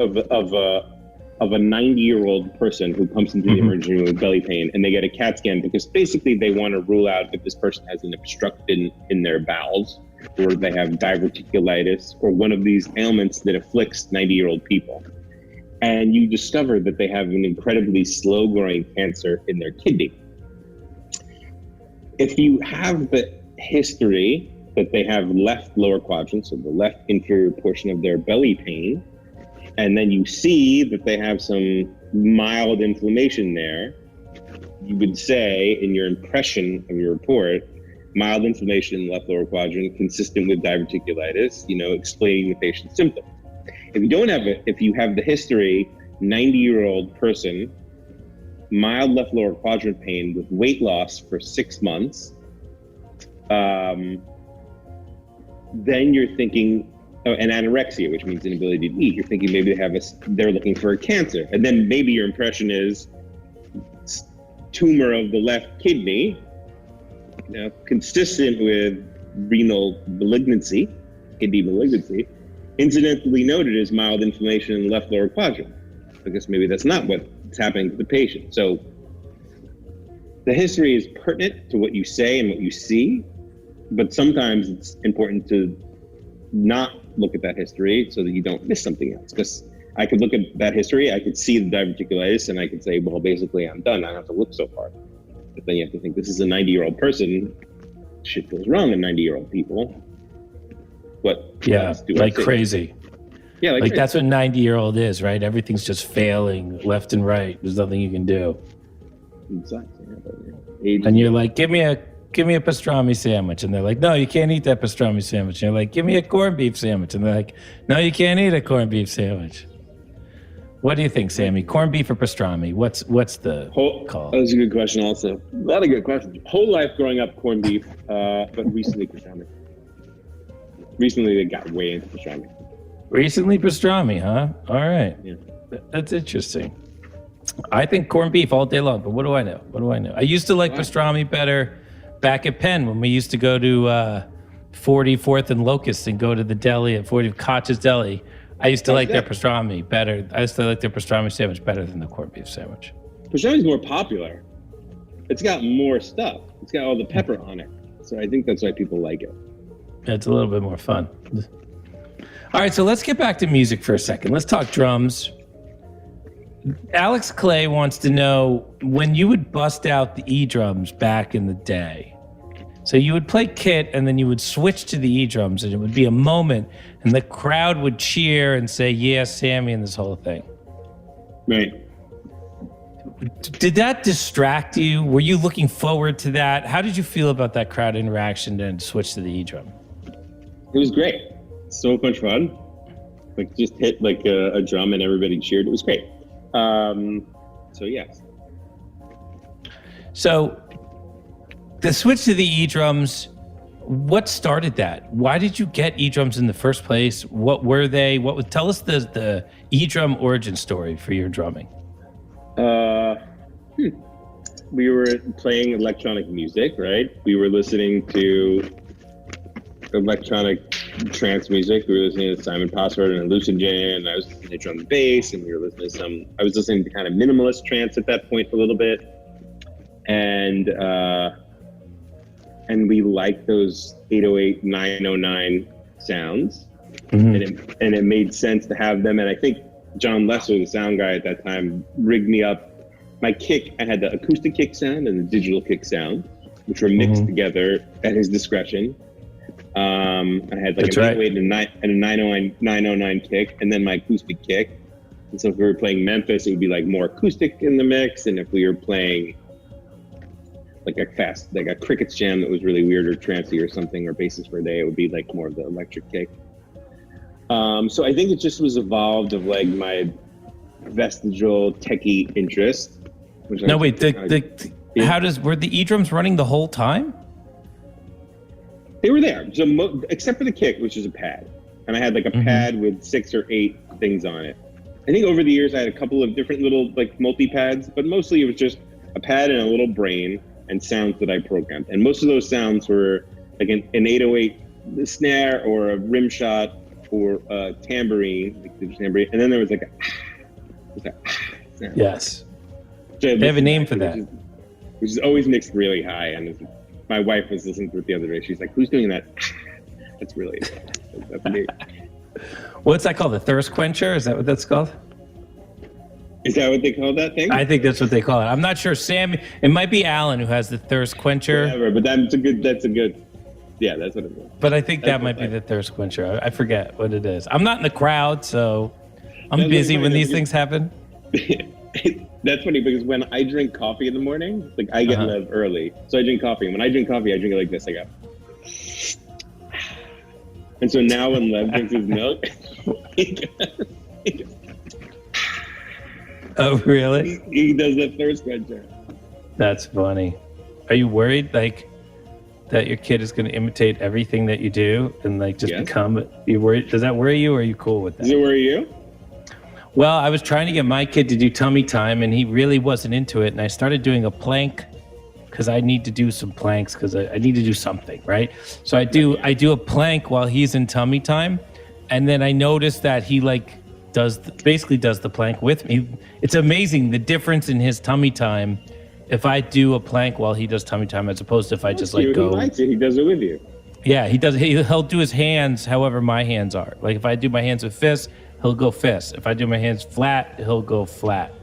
C: of a 90-year-old person who comes into the emergency room with belly pain, and they get a CAT scan because basically they want to rule out if this person has an obstruction in their bowels, or they have diverticulitis, or one of these ailments that afflicts 90-year-old people. And you discover that they have an incredibly slow-growing cancer in their kidney. If you have the history that they have left lower quadrant, so the left inferior portion of their belly pain, and then you see that they have some mild inflammation there, you would say in your impression of your report, mild inflammation in the left lower quadrant consistent with diverticulitis, explaining the patient's symptoms. If you don't have it, if you have the history, 90-year-old person, mild left lower quadrant pain with weight loss for 6 months, then you're thinking, and anorexia, which means inability to eat, you're thinking maybe they're looking for a cancer. And then maybe your impression is tumor of the left kidney, consistent with renal malignancy, kidney malignancy, incidentally noted as mild inflammation in the left lower quadrant, because maybe that's not what's happening to the patient. So the history is pertinent to what you say and what you see, but sometimes it's important to not look at that history so that you don't miss something else. Because I could look at that history, I could see the diverticulitis, and I could say, well, basically I'm done. I don't have to look so far. But then you have to think, this is a 90-year-old person. Shit goes wrong in 90-year-old people.
A: Crazy.
C: Yeah,
A: like that's what 90-year-old is, right? Everything's just failing left and right. There's nothing you can do.
C: Exactly.
A: And you're like, give me a pastrami sandwich, and they're like, no, you can't eat that pastrami sandwich. And you're like, give me a corned beef sandwich, and they're like, no, you can't eat a corned beef sandwich. What do you think, Sammy? Corned beef or pastrami? What's the call?
C: That was a good question also. A lot of good questions. Whole life growing up corned beef, but recently pastrami. Recently they got way into pastrami.
A: Recently pastrami, huh? All right.
C: Yeah.
A: That's interesting. I think corned beef all day long, but what do I know? I used to like pastrami better back at Penn when we used to go to 44th and Locust and go to the deli at 40 Koch's Deli. I used to like their pastrami better. I used to like their pastrami sandwich better than the corned beef sandwich.
C: Pastrami's more popular. It's got more stuff. It's got all the pepper on it. So I think that's why people like it.
A: It's a little bit more fun. All right, so let's get back to music for a second. Let's talk drums. Alex Clay wants to know when you would bust out the E-drums back in the day. So you would play kit and then you would switch to the E-drums and it would be a moment and the crowd would cheer and say, yeah, Sammy, and this whole thing.
C: Right.
A: Did that distract you? Were you looking forward to that? How did you feel about that crowd interaction then to switch to the E-drum?
C: It was great. So much fun. Like just hit like a drum and everybody cheered. It was great. So yes.
A: So the switch to the E-drums, what started that? Why did you get E-drums in the first place? What were they? Tell us the E-drum origin story for your drumming.
C: We were playing electronic music, right? We were listening to electronic trance music. We were listening to Simon Password and Hallucinogen, and I was listening to drum and bass, and we were listening to I was listening to kind of minimalist trance at that point a little bit. And we liked those 808, 909 sounds. Mm-hmm. And it made sense to have them. And I think John Lesser, the sound guy at that time, rigged me up. My kick, I had the acoustic kick sound and the digital kick sound, which were mixed together at his discretion. I had like an 808 and a 909 kick, and then my acoustic kick. And so if we were playing Memphis, it would be like more acoustic in the mix. And if we were playing like a Crickets jam that was really weird or trancey or something, or Basis for a Day, it would be like more of the electric kick. So I think it just was evolved of like my vestigial techie interest.
A: No, wait, were the E-drums running the whole time?
C: They were there, so except for the kick, which is a pad. And I had like a pad with 6 or 8 things on it. I think over the years I had a couple of different little like multi-pads, but mostly it was just a pad and a little brain and sounds that I programmed. And most of those sounds were like an 808 snare or a rim shot or a tambourine, like the tambourine. And then there was like a sound.
A: Yes. They have a name for that.
C: Which is always mixed really high. And my wife was listening to it the other day. She's like, who's doing that? That's me.
A: What's that called? The thirst quencher? Is that what that's called?
C: Is that what they call that thing?
A: I think that's what they call it. I'm not sure. Sam, it might be Alan who has the thirst quencher.
C: Whatever, but that's a good. Yeah, that's what it is.
A: But I think that might be the thirst quencher. I forget what it is. I'm not in the crowd, so I'm busy when these things happen.
C: That's funny because when I drink coffee in the morning, like I get live early, so I drink coffee. And when I drink coffee, I drink it like this. I go, and so now when Lev drinks his milk, he goes,
A: oh really?
C: He does that thirst quencher.
A: That's funny. Are you worried, like, that your kid is going to imitate everything that you do and like just become? You worried? Does that worry you, or are you cool with that?
C: Does it worry you?
A: Well, I was trying to get my kid to do tummy time, and he really wasn't into it. And I started doing a plank because I need to do some planks because I need to do something, right? So I do a plank while he's in tummy time, and then I noticed that he like basically does the plank with me. It's amazing the difference in his tummy time if I do a plank while he does tummy time as opposed to if I just like go.
C: He likes it. He does it with you.
A: Yeah, he does. He'll do his hands however my hands are. Like if I do my hands with fists, he'll go fist. If I do my hands flat, he'll go flat.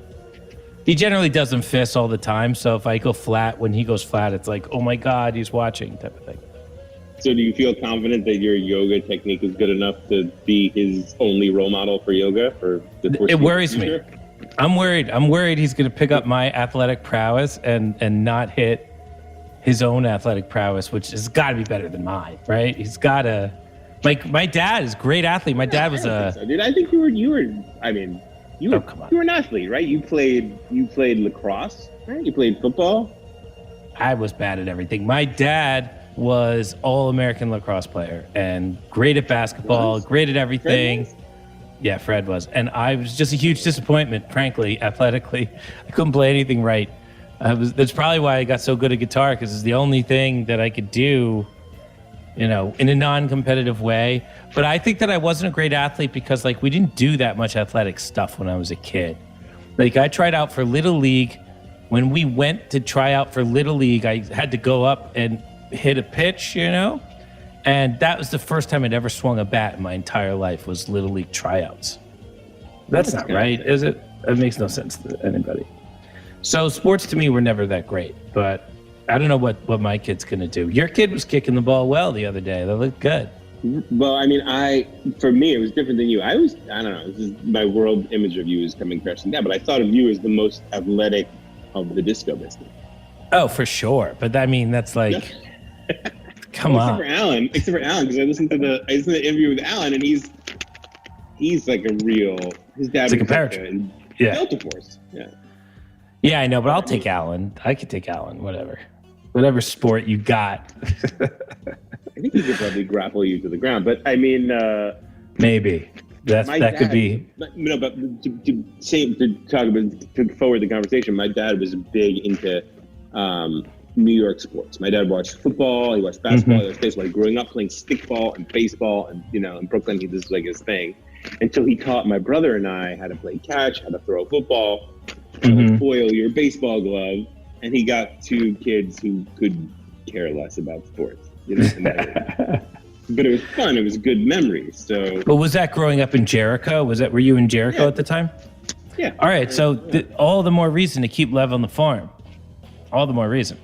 A: He generally does them fists all the time. So if I go flat, when he goes flat, it's like, oh my God, he's watching type of thing.
C: So do you feel confident that your yoga technique is good enough to be his only role model for yoga?
A: It worries me. I'm worried he's going to pick up my athletic prowess and not hit his own athletic prowess, which has got to be better than mine, right? He's got to. Like my dad is a great athlete. My dad was
C: dude. I think you were. I mean, you were an athlete, right? You played lacrosse, right? You played football.
A: I was bad at everything. My dad was all-American lacrosse player and great at basketball, great at everything. Yeah, Fred was. And I was just a huge disappointment, frankly, athletically. I couldn't play anything right. That's probably why I got so good at guitar, because it's the only thing that I could do, in a non-competitive way. But I think that I wasn't a great athlete because, like, we didn't do that much athletic stuff when I was a kid. Like, I tried out for Little League. When we went to try out for Little League, I had to go up and hit a pitch, and that was the first time I'd ever swung a bat in my entire life was Little League tryouts. That's not right, is it? That makes no sense to anybody. So sports to me were never that great, but I don't know what my kid's going to do. Your kid was kicking the ball well the other day. That looked good.
C: Well, I mean, for me, it was different than you. I don't know, this is my world image of you is coming crashing down, but I thought of you as the most athletic of the Disco Biscuits.
A: Oh, for sure. But I mean, that's like... Come on.
C: Except for Alan, because I listened to the interview with Alan, and he's like a real. His dad
A: was like a parachute. Yeah.
C: Delta Force. Yeah.
A: Yeah, I know, but I'll take Alan. I could take Alan. Whatever sport you got.
C: I think he could probably grapple you to the ground, but I mean,
A: maybe that could be.
C: But to forward the conversation, my dad was big into. New York sports. My dad watched football, he watched basketball, he watched baseball. Growing up playing stickball and baseball, and in Brooklyn, this was like his thing. Until he taught my brother and I how to play catch, how to throw a football, how to foil your baseball glove, and he got two kids who could care less about sports. But it was fun. It was good memories. So.
A: But was that growing up in Jericho? Were you in Jericho at the time?
C: Yeah.
A: All right. So all the more reason to keep Lev on the farm. All the more reason.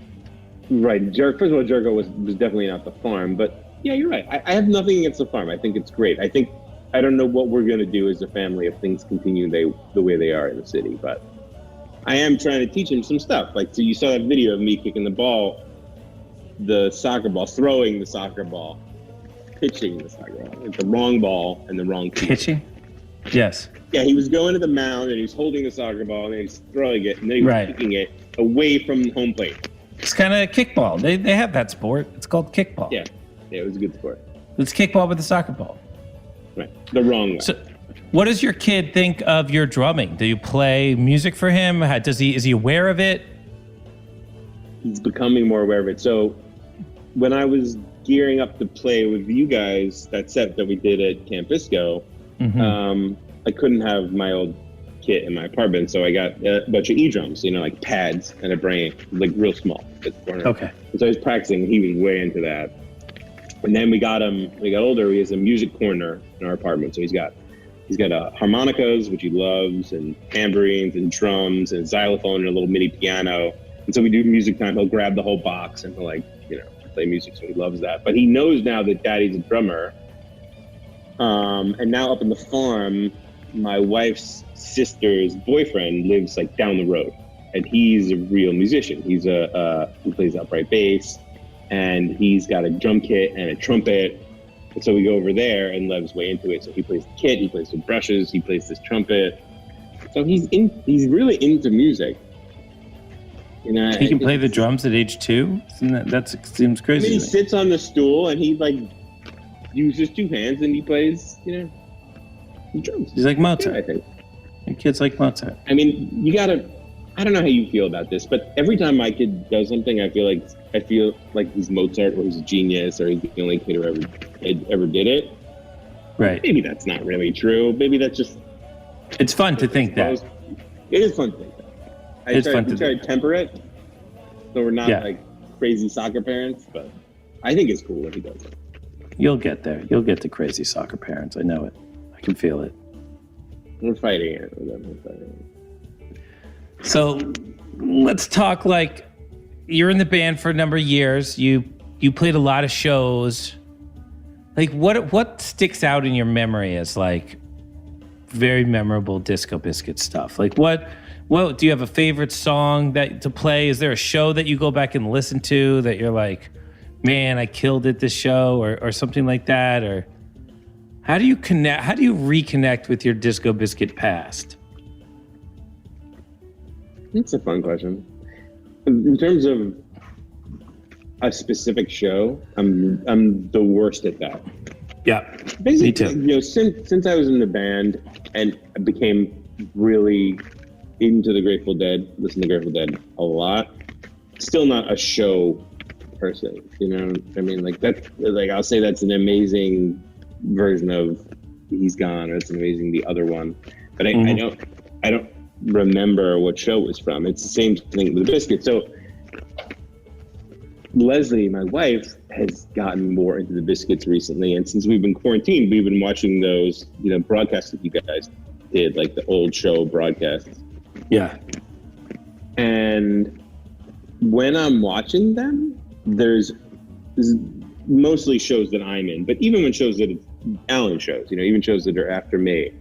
C: Right. First of all, Jericho was definitely not the farm, but yeah, you're right. I have nothing against the farm. I think it's great. I don't know what we're going to do as a family if things continue the way they are in the city, but I am trying to teach him some stuff. Like, so you saw that video of me kicking the ball, the soccer ball, throwing the soccer ball, pitching the soccer ball. It's the wrong ball and the wrong team.
A: Pitching? Yes.
C: Yeah, he was going to the mound and he was holding the soccer ball and then he was throwing it and then he was kicking it away from home plate.
A: It's kind of kickball. They have that sport. It's called kickball.
C: Yeah, it was a good sport.
A: It's kickball with a soccer ball.
C: Right, the wrong way.
A: So, what does your kid think of your drumming? Do you play music for him? Is he aware of it?
C: He's becoming more aware of it. So, when I was gearing up to play with you guys, that set that we did at Camp Disco, I couldn't have my old kit in my apartment, so I got a bunch of E-drums, like pads, kind of bringing like real small.
A: Okay.
C: And so I was practicing, and he was way into that. And then we got older, he has a music corner in our apartment. So he's got harmonicas, which he loves, and tambourines and drums and xylophone and a little mini piano. And so we do music time. He'll grab the whole box and he'll play music. So he loves that. But he knows now that Daddy's a drummer. And now up in the farm, my wife's sister's boyfriend lives like down the road, and he's a real musician. He plays upright bass, and he's got a drum kit and a trumpet. And so we go over there, and Lev's way into it. So he plays the kit, he plays the brushes, he plays this trumpet. So he's really into music. You know,
A: he can play the drums at age 2. That seems crazy.
C: I mean, he sits on the stool and he like uses 2 hands and he plays, the drums.
A: He's like Mozart.
C: Yeah, I think.
A: Your kid's like Mozart.
C: I mean, I don't know how you feel about this, but every time my kid does something, I feel like he's Mozart or he's a genius or he's the only kid who ever did it.
A: Right.
C: Maybe that's not really true. Maybe that's just.
A: It's fun to think that.
C: It is fun to think that. I try to temper it, so we're not like crazy soccer parents. But I think it's cool if he does it.
A: You'll get there. You'll get to crazy soccer parents. I know it. I can feel it.
C: We're fighting it.
A: So let's talk like you're in the band for a number of years. You played a lot of shows. Like what sticks out in your memory as like very memorable Disco Biscuit stuff? Like what do you have a favorite song to play? Is there a show that you go back and listen to that you're like, man, I killed it this show or something like that? Or how do you reconnect with your Disco Biscuit past?
C: That's a fun question. In terms of a specific show, I'm the worst at that.
A: Yeah,
C: basically,
A: me too.
C: Since I was in the band and I became really into the Grateful Dead, listen to Grateful Dead a lot. Still not a show person, I mean, like that. Like I'll say that's an amazing version of He's Gone, or it's an amazing The Other One, but I don't remember what show it was from. It's the same thing with the Biscuits. So Leslie, my wife, has gotten more into the Biscuits recently, and since we've been quarantined, we've been watching those, broadcasts that you guys did, like the old show broadcasts.
A: Yeah.
C: And when I'm watching them, there's mostly shows that I'm in, but even when shows that it's Alan shows, even shows that are after me,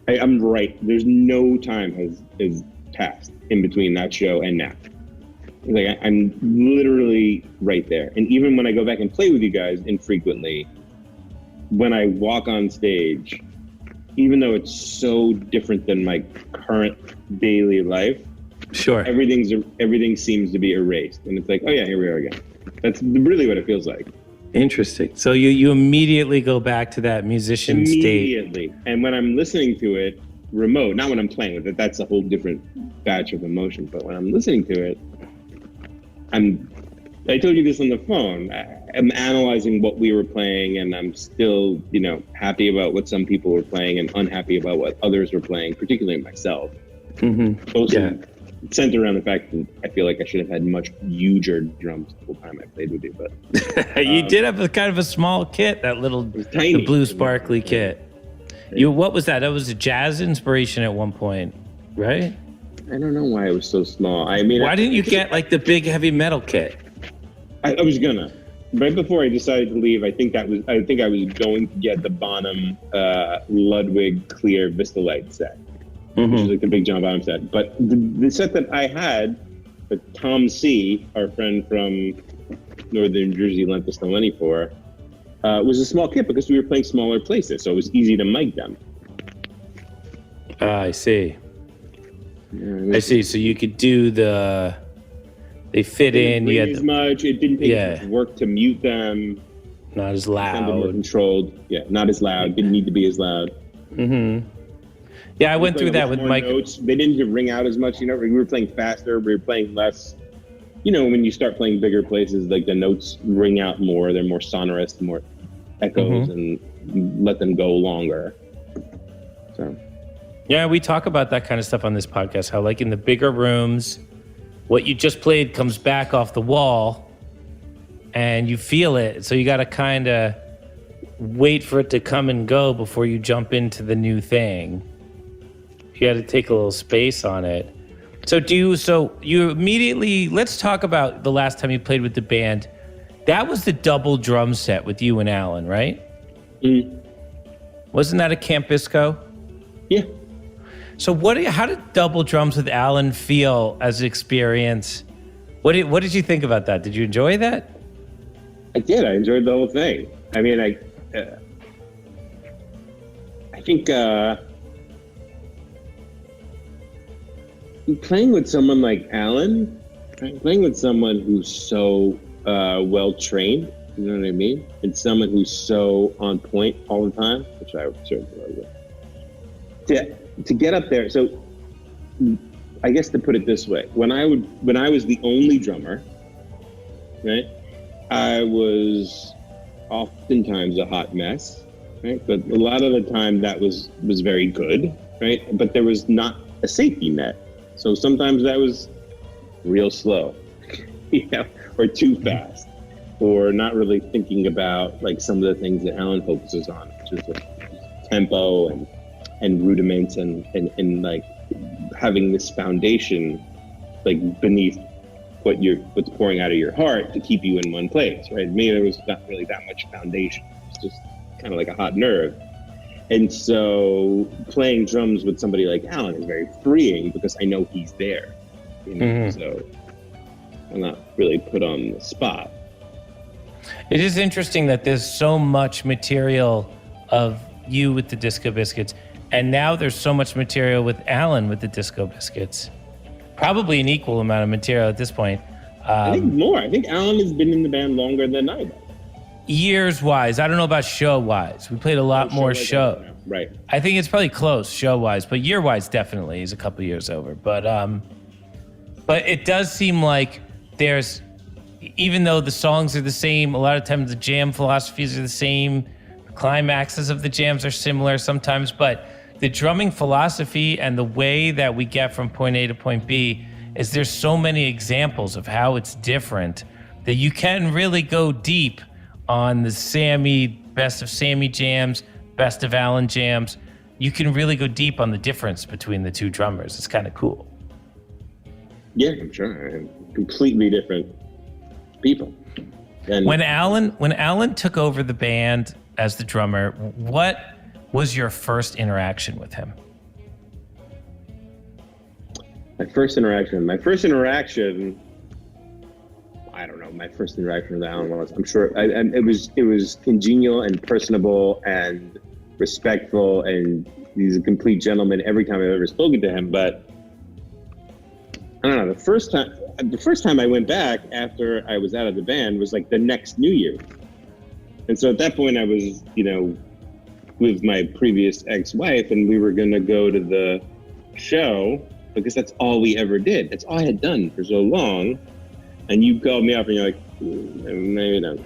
C: I'm right. There's no time has passed in between that show and now. Like I'm literally right there. And even when I go back and play with you guys infrequently, when I walk on stage, even though it's so different than my current daily life,
A: sure,
C: everything seems to be erased, and it's like, oh yeah, here we are again. That's really what it feels like.
A: Interesting. So you immediately go back to that musician state.
C: Immediately. And when I'm listening to it remote, not when I'm playing with it, that's a whole different batch of emotion. But when I'm listening to it, I told you this on the phone. I'm analyzing what we were playing, and I'm still, happy about what some people were playing and unhappy about what others were playing, particularly myself.
A: Mm-hmm.
C: Mostly centered around the fact that I feel like I should have had much huger drums the whole time I played with you. But
A: you did have a kind of a small kit, that little the blue sparkly kit. What was that? That was a jazz inspiration at one point, right?
C: I don't know why it was so small. I mean,
A: why didn't you get like the big heavy metal kit?
C: I was gonna. Right before I decided to leave, I think I was going to get the Bonham Ludwig Clear Vista Light set, which is like the big Jon Barber set. But the set that I had, that Tom C., our friend from Northern Jersey, lent us the money for, was a small kit because we were playing smaller places, so it was easy to mic them.
A: I see. I see. So you could do they fit in. You had
C: as much. It didn't take as much work to mute them.
A: Not as loud.
C: More controlled. Yeah, not as loud. Didn't need to be as loud.
A: Mm-hmm. Yeah, I went through that with Mike.
C: Notes. They didn't ring out as much. We were playing faster. We were playing less. When you start playing bigger places, like the notes ring out more. They're more sonorous, more echoes, and let them go longer. So.
A: Yeah, we talk about that kind of stuff on this podcast, how like in the bigger rooms, what you just played comes back off the wall and you feel it. So you got to kind of wait for it to come and go before you jump into the new thing. You got to take a little space on it. So you immediately, let's talk about the last time you played with the band. That was the double drum set with you and Alan, right?
C: Mm.
A: Wasn't that a Camp Bisco?
C: Yeah.
A: So how did double drums with Alan feel as an experience? What did you think about that? Did you enjoy that?
C: I did. I enjoyed the whole thing. I mean, I think playing with someone like Alan, playing with someone who's so well trained, you know what I mean? And someone who's so on point all the time, which I certainly love. To get up there, so I guess to put it this way, when I was the only drummer, right? I was oftentimes a hot mess, right? But a lot of the time that was very good, right? But there was not a safety net. So sometimes that was real slow, or too fast, or not really thinking about like some of the things that Alan focuses on, which is like tempo and rudiments and like having this foundation like beneath what's pouring out of your heart to keep you in one place, right? Me, there was not really that much foundation. It's just kind of like a hot nerve. And so playing drums with somebody like Alan is very freeing because I know he's there, you know? Mm-hmm. So I'm not really put on the spot.
A: It is interesting that there's so much material of you with the Disco Biscuits, and now there's so much material with Alan with the Disco Biscuits. Probably an equal amount of material at this point.
C: I think more. I think Alan has been in the band longer than I have.
A: Years-wise. I don't know about show-wise. We played a lot more show.
C: Right.
A: I think it's probably close show-wise, but year-wise, definitely. He's a couple years over. But it does seem like there's, even though the songs are the same, a lot of times the jam philosophies are the same, the climaxes of the jams are similar sometimes, but the drumming philosophy and the way that we get from point A to point B is there's so many examples of how it's different that you can really go deep on the Sammy, best of Sammy jams, best of Alan jams. You can really go deep on the difference between the two drummers. It's kind of cool.
C: Yeah, I'm sure. Completely different people. And
A: when Alan took over the band as the drummer, what was your first interaction with him?
C: My first interaction, I don't know. My first interaction with Alan was, I'm sure, it was congenial and personable and respectful, and he's a complete gentleman every time I've ever spoken to him. But I don't know. The first time I went back after I was out of the band was like the next New Year, and so at that point I was, with my previous ex-wife, and we were gonna go to the show because that's all we ever did. That's all I had done for so long. And you called me up and you're like, maybe not.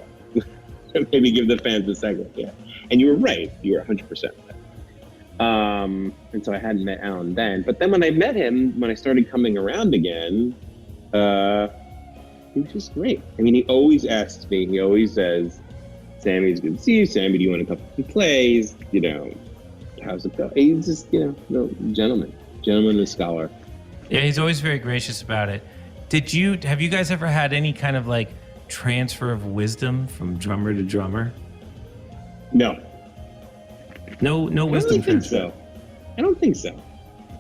C: Maybe give the fans a second. Yeah. And you were right. You were 100% right. And so I hadn't met Alan then. But then when I met him, when I started coming around again, he was just great. I mean, he always asks me, he always says, Sammy, it's good to see you. Sammy, do you want to come and plays? How's it going? He's just, gentleman and scholar.
A: Yeah, he's always very gracious about it. Have you guys ever had any kind of like transfer of wisdom from drummer to drummer?
C: No.
A: No wisdom
C: transfer. I don't think so.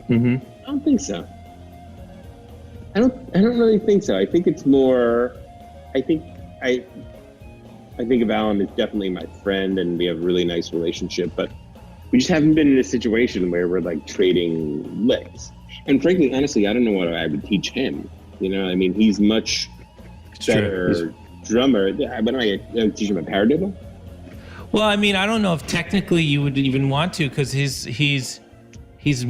A: Mm-hmm.
C: I don't think so. I don't really think so. I think it's more, I think of Alan as definitely my friend, and we have a really nice relationship, but we just haven't been in a situation where we're like trading licks. And frankly, honestly, I don't know what I would teach him. I mean, he's much better drummer. But I teach him a paradiddle?
A: Well, I mean, I don't know if technically you would even want to, because he's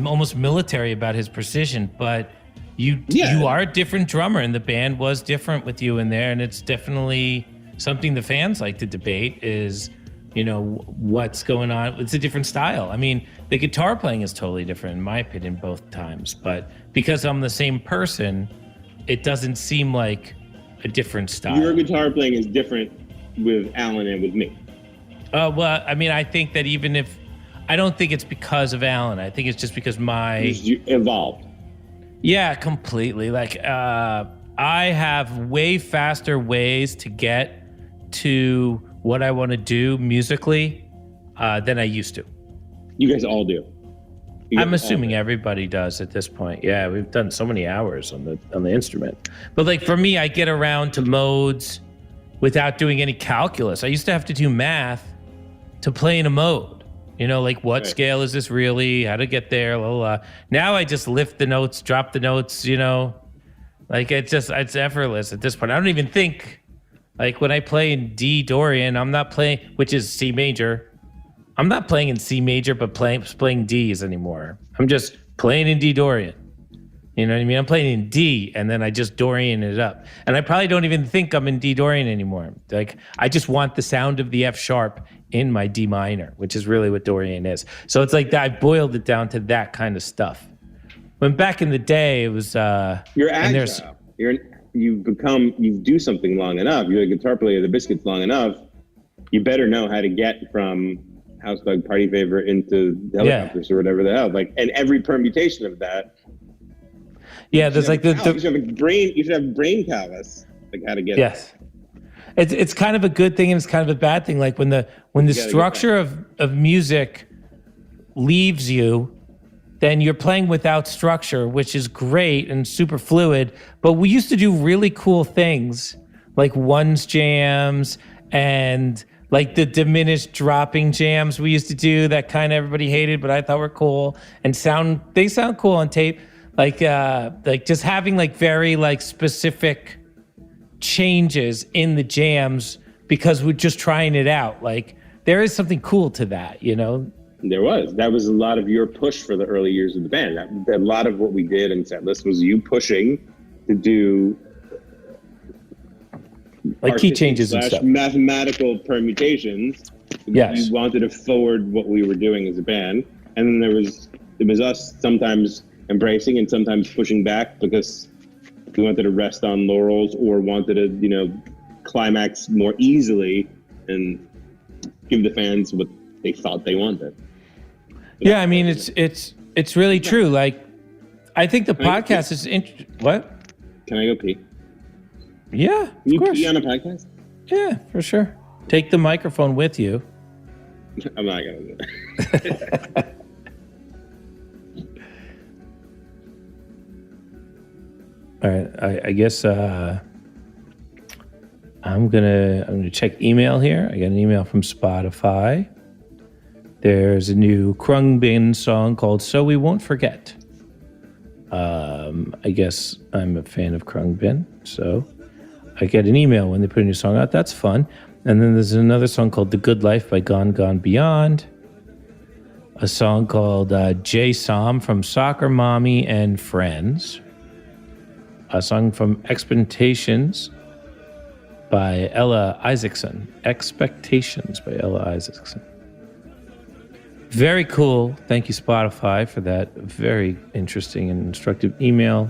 A: almost military about his precision. But you are a different drummer, and the band was different with you in there, and it's definitely something the fans like to debate is, what's going on. It's a different style. I mean, the guitar playing is totally different, in my opinion, both times. But because I'm the same person, it doesn't seem like a different style.
C: Your guitar playing is different with Alan and with me.
A: Well, I mean, I think that I don't think it's because of Alan. I think it's just because
C: you evolved.
A: Yeah, completely. Like, I have way faster ways to get to what I want to do musically than I used to.
C: You guys all do.
A: I'm assuming everybody does at this point. Yeah, we've done so many hours on the instrument. But like for me, I get around to modes without doing any calculus. I used to have to do math to play in a mode. You know, like what scale is this really? How to get there? Blah, blah, blah. Now I just lift the notes, drop the notes, you know. Like it's effortless at this point. I don't even think, like when I play in D Dorian, I'm not playing, which is C major. I'm not playing in C major, but playing D's anymore. I'm just playing in D Dorian. You know what I mean? I'm playing in D, and then I just Dorian it up. And I probably don't even think I'm in D Dorian anymore. Like, I just want the sound of the F sharp in my D minor, which is really what Dorian is. So it's like that. I boiled it down to that kind of stuff. When back in the day, it was...
C: You're agile. You do something long enough. You're a guitar player of the Biscuits long enough. You better know how to get from House Dog Party Favor into Helicopters or whatever the hell. Like, and every permutation of that.
A: Yeah, there's like
C: you should have brain callus, like how to get
A: it. It's kind of a good thing and it's kind of a bad thing. Like when the structure of music leaves you, then you're playing without structure, which is great and super fluid. But we used to do really cool things like ones jams and like the diminished dropping jams we used to do that kind of everybody hated, but I thought were cool and they sound cool on tape. Like just having like very like specific changes in the jams because we're just trying it out. Like there is something cool to that, you know?
C: That was a lot of your push for the early years of the band. A lot of what we did in Setlist was you pushing to do
A: like key changes and stuff,
C: mathematical permutations.
A: Yes,
C: you wanted to forward what we were doing as a band, and then there was us sometimes embracing and sometimes pushing back because we wanted to rest on laurels or wanted to, you know, climax more easily and give the fans what they thought they wanted.
A: Yeah, I mean, it's really true. Like, I think the podcast is what?
C: Can I go pee?
A: Yeah,
C: Can you
A: course.
C: pee on a podcast?
A: Yeah, for sure. Take the microphone with you.
C: I'm not gonna do that.
A: All right, I guess I'm gonna check email here. I got an email from Spotify. There's a new Krungbin song called "So We Won't Forget." I guess I'm a fan of Krungbin, so I get an email when they put a new song out. That's fun. And then there's another song called "The Good Life" by Gone Gone Beyond. A song called J Som from Soccer Mommy and Friends. A song from Expectations by Ella Isaacson. Expectations by Ella Isaacson. Very cool. Thank you, Spotify, for that very interesting and instructive email.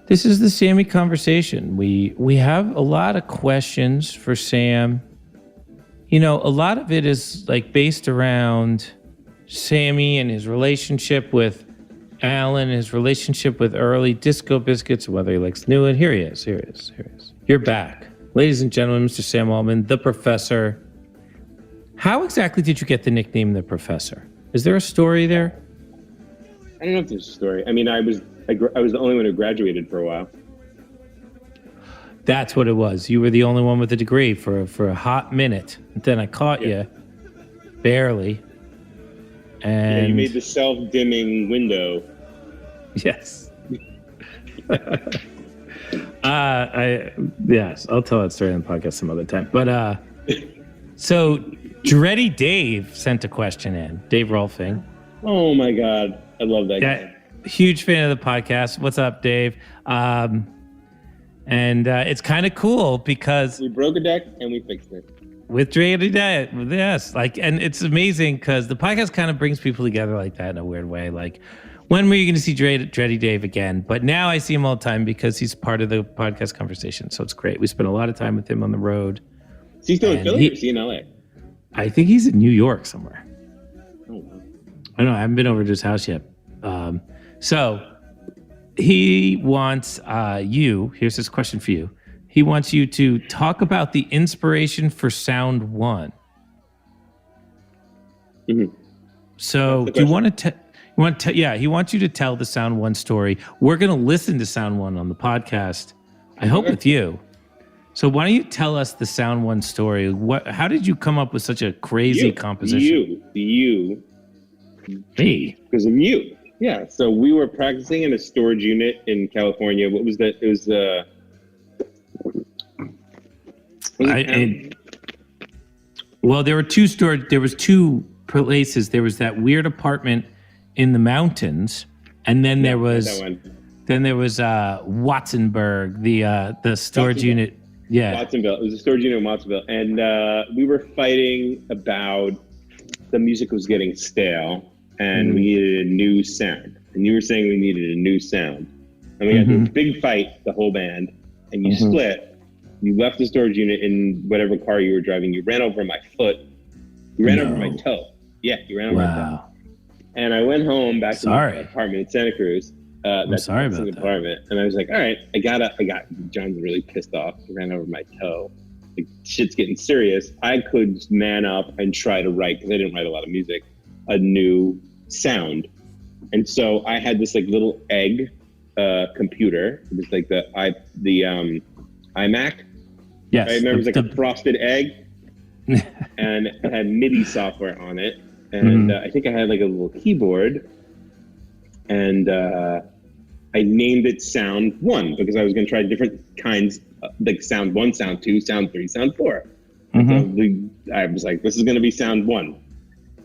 A: This is the Sammy Conversation. We have a lot of questions for Sam. You know, a lot of it is like based around Sammy and his relationship with Alan, his relationship with early Disco Biscuits, whether he likes new. And here he is. You're back. Ladies and gentlemen, Mr. Sam Altman, the Professor. How exactly did you get the nickname The Professor? Is there a story there?
C: I don't know if there's a story. I mean, I was the only one who graduated for a while.
A: That's what it was. You were the only one with a degree for a hot minute. Then I caught you, barely. And
C: you made the self-dimming window.
A: Yes. Yes, I'll tell that story on the podcast some other time. But so Dready Dave sent a question in. Dave Rolfing.
C: Oh my God, I love that guy.
A: Huge fan of the podcast. What's up, Dave? And it's kind of cool because
C: we broke a deck and we fixed it.
A: With Dready Dave, yes. Like, and it's amazing because the podcast kind of brings people together like that in a weird way. Like, when were you going to see Dready Dave again? But now I see him all the time because he's part of the podcast conversation. So it's great. We spent a lot of time with him on the road.
C: Is he still in Philly or is he in LA?
A: I think he's in New York somewhere.
C: Oh, wow.
A: I don't know. I haven't been over to his house yet. So he wants here's his question for you. He wants you to talk about the inspiration for Sound One.
C: Mm-hmm.
A: So do you want to? Yeah, he wants you to tell the Sound One story. We're going to listen to Sound One on the podcast. I hope with you. So why don't you tell us the Sound One story? How did you come up with such a crazy composition?
C: You.
A: Me.
C: Because of you. Yeah. So we were practicing in a storage unit in California. What was that? It was well, there were two storage. There was two places. There was that weird apartment in the mountains, and then there was Watsonburg, the storage unit. Yeah, Watsonville. It was a storage unit in Watsonville, and we were fighting about the music was getting stale, and we needed a new sound. And you were saying we needed a new sound, and we had this big fight, the whole band, and you split. You left the storage unit in whatever car you were driving. You ran over my foot. You ran over my toe. Yeah, you ran over my toe. And I went home back to my apartment in Santa Cruz.
A: I'm sorry about that.
C: Apartment. And I was like, all right, John's really pissed off. He ran over my toe. Like, shit's getting serious. I could man up and try to write, because I didn't write a lot of music, a new sound. And so I had this like little egg computer. It was like the iMac.
A: Yes.
C: I remember it was like a frosted egg. And it had MIDI software on it. And I think I had like a little keyboard, and I named it Sound 1 because I was going to try different kinds, like Sound 1, Sound 2, Sound 3, Sound 4. So I was like, this is going to be Sound 1.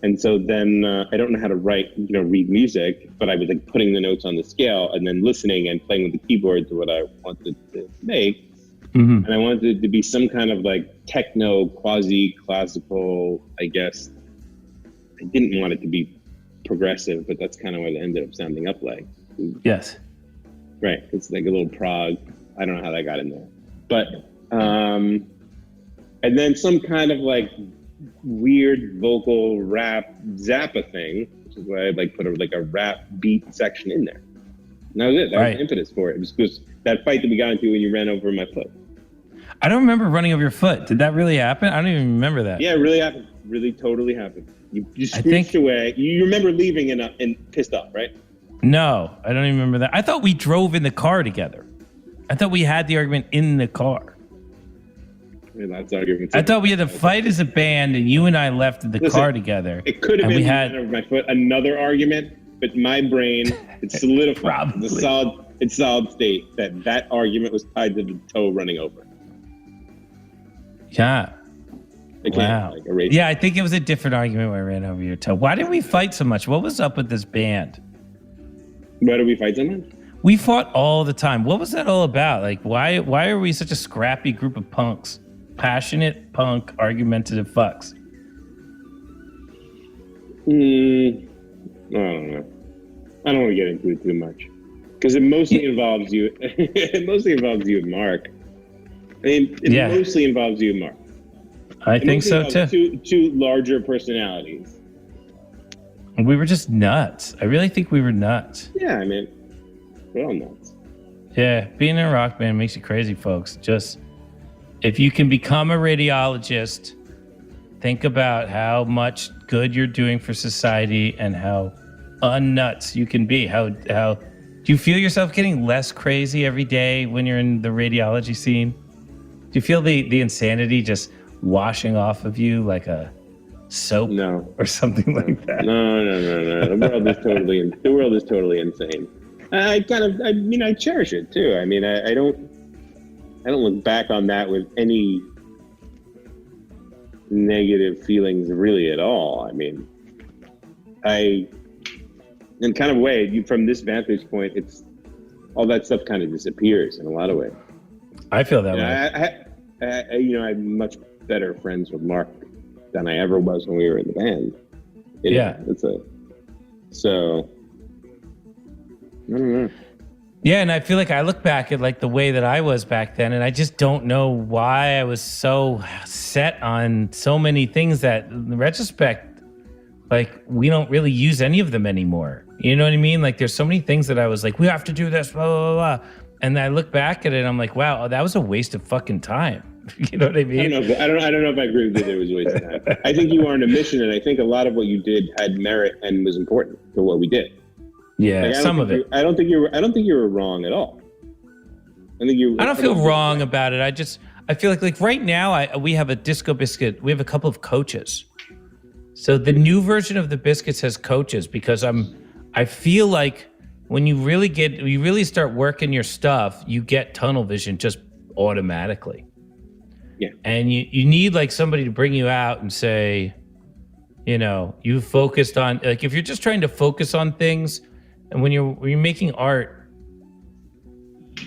C: And so then I don't know how to read music, but I was like putting the notes on the scale and then listening and playing with the keyboard to what I wanted to make. And I wanted it to be some kind of like techno, quasi-classical, I guess. I didn't want it to be progressive, but that's kind of what it ended up sounding up like.
A: Yes.
C: Right. It's like a little prog. I don't know how that got in there. But, and then some kind of like weird vocal rap Zappa thing, which is why I like put a rap beat section in there. And that was it. That was the impetus for it. It was just that fight that we got into when you ran over my foot.
A: I don't remember running over your foot. Did that really happen? I don't even remember that.
C: Yeah, it really happened. Really totally happened. You screeched away. You remember leaving and pissed off, right?
A: No, I don't even remember that. I thought we drove in the car together. I thought we had the argument in the car. I thought we had to fight as a band, and you and I left in the car together.
C: It could have been over my foot, another argument, but my brain, it solidified. It's solid state that argument was tied to the toe running over.
A: Yeah. Wow. Yeah, I think it was a different argument where I ran over your toe. Why did we fight so much? What was up with this band?
C: Why did we fight so much?
A: We fought all the time. What was that all about? Like, why are we such a scrappy group of punks? Passionate, punk, argumentative fucks.
C: I don't know. I don't want to get into it too much. Because it mostly involves you. It mostly involves you and Mark. I mean, it mostly involves you and Mark.
A: I think so too.
C: Two larger personalities.
A: We were just nuts. I really think we were nuts.
C: Yeah, I mean, we're all nuts.
A: Yeah, being in a rock band makes you crazy, folks. Just, if you can become a radiologist, think about how much good you're doing for society and how unnuts you can be. How do you feel yourself getting less crazy every day when you're in the radiology scene? Do you feel the insanity just washing off of you like a soap or something like that?
C: No. The world is totally insane. I cherish it too. I mean, I don't look back on that with any negative feelings really at all. I mean, in kind of a way, from this vantage point, it's all that stuff kind of disappears in a lot of ways. I
A: feel that way.
C: I'm much better friends with Mark than I ever was when we were in the band. So I don't know.
A: Yeah, and I feel like I look back at like the way that I was back then, and I just don't know why I was so set on so many things that, in retrospect, like we don't really use any of them anymore. You know what I mean? Like there's so many things that I was like, we have to do this, blah, blah, blah. And I look back at it, and I'm like, wow, that was a waste of fucking time. You know what I mean?
C: I don't know if I agree with you that it was a waste of time. I think you were on a mission, and I think a lot of what you did had merit and was important for what we did.
A: Yeah,
C: like,
A: some of it.
C: I don't think you were wrong at all. I don't
A: feel wrong about it. I feel like right now we have a Disco Biscuit. We have a couple of coaches. So the new version of the Biscuits has coaches because I feel like when you really start working your stuff, you get tunnel vision just automatically.
C: Yeah. And
A: you need like somebody to bring you out and say, you focused on, like, if you're just trying to focus on things, and when you're making art,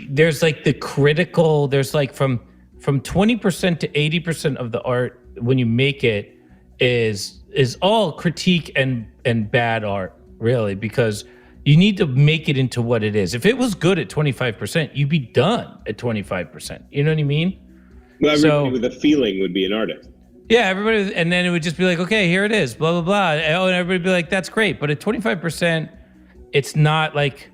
A: there's like there's like from 20% to 80% of the art when you make it is all critique and bad art, really, because you need to make it into what it is. If it was good at 25%, you'd be done at 25%. You know what I mean?
C: Well, everybody with a feeling would be an artist.
A: Yeah, everybody, and then it would just be like, okay, here it is, blah, blah, blah. Oh, and everybody would be like, that's great. But at 25%, it's not like,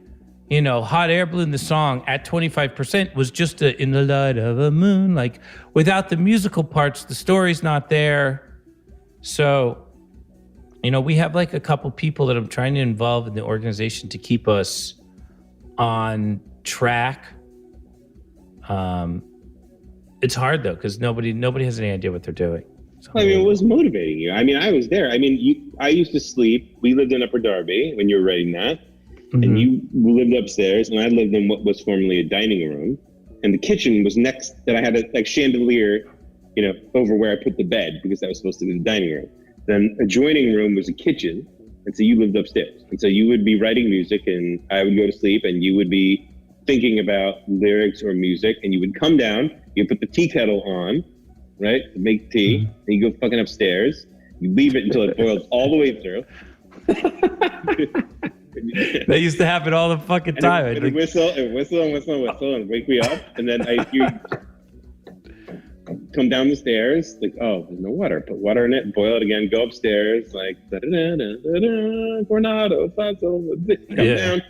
A: Hot Air Balloon, the song, at 25% was just in the light of a moon. Like, without the musical parts, the story's not there. So, we have like a couple people that I'm trying to involve in the organization to keep us on track. It's hard though, because nobody has any idea what they're doing. So,
C: what was motivating you? I was there. I used to sleep. We lived in Upper Darby when you were writing that. Mm-hmm. And you lived upstairs, and I lived in what was formerly a dining room. And the kitchen was next, that I had a chandelier, over where I put the bed, because that was supposed to be the dining room. Then adjoining room was a kitchen, and so you lived upstairs. And so you would be writing music, and I would go to sleep, and you would be thinking about lyrics or music, and you would come down, you put the tea kettle on, right, to make tea, and you go fucking upstairs, you leave it until it boils all the way through.
A: That used to happen all the fucking time.
C: And whistle, and wake me up, and then you come down the stairs, like, oh, there's no water. Put water in it, boil it again, go upstairs, like, Coronado, come down,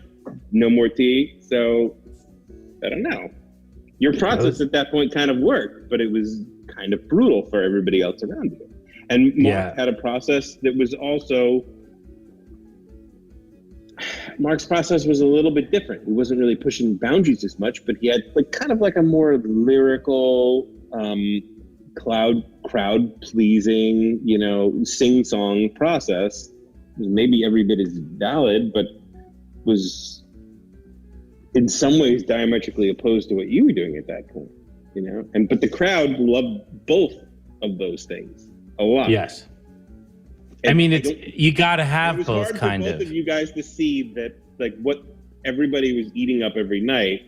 C: no more tea. So, I don't know. Your process at that point kind of worked, but it was kind of brutal for everybody else around you. And Marc had a process that was also... Marc's process was a little bit different. He wasn't really pushing boundaries as much, but he had kind of a more lyrical, crowd pleasing, sing-song process. Maybe every bit as valid, but was in some ways diametrically opposed to what you were doing at that point, but the crowd loved both of those things a lot.
A: Yes. And you got to have both, kind of.
C: Both of you guys to see that, what everybody was eating up every night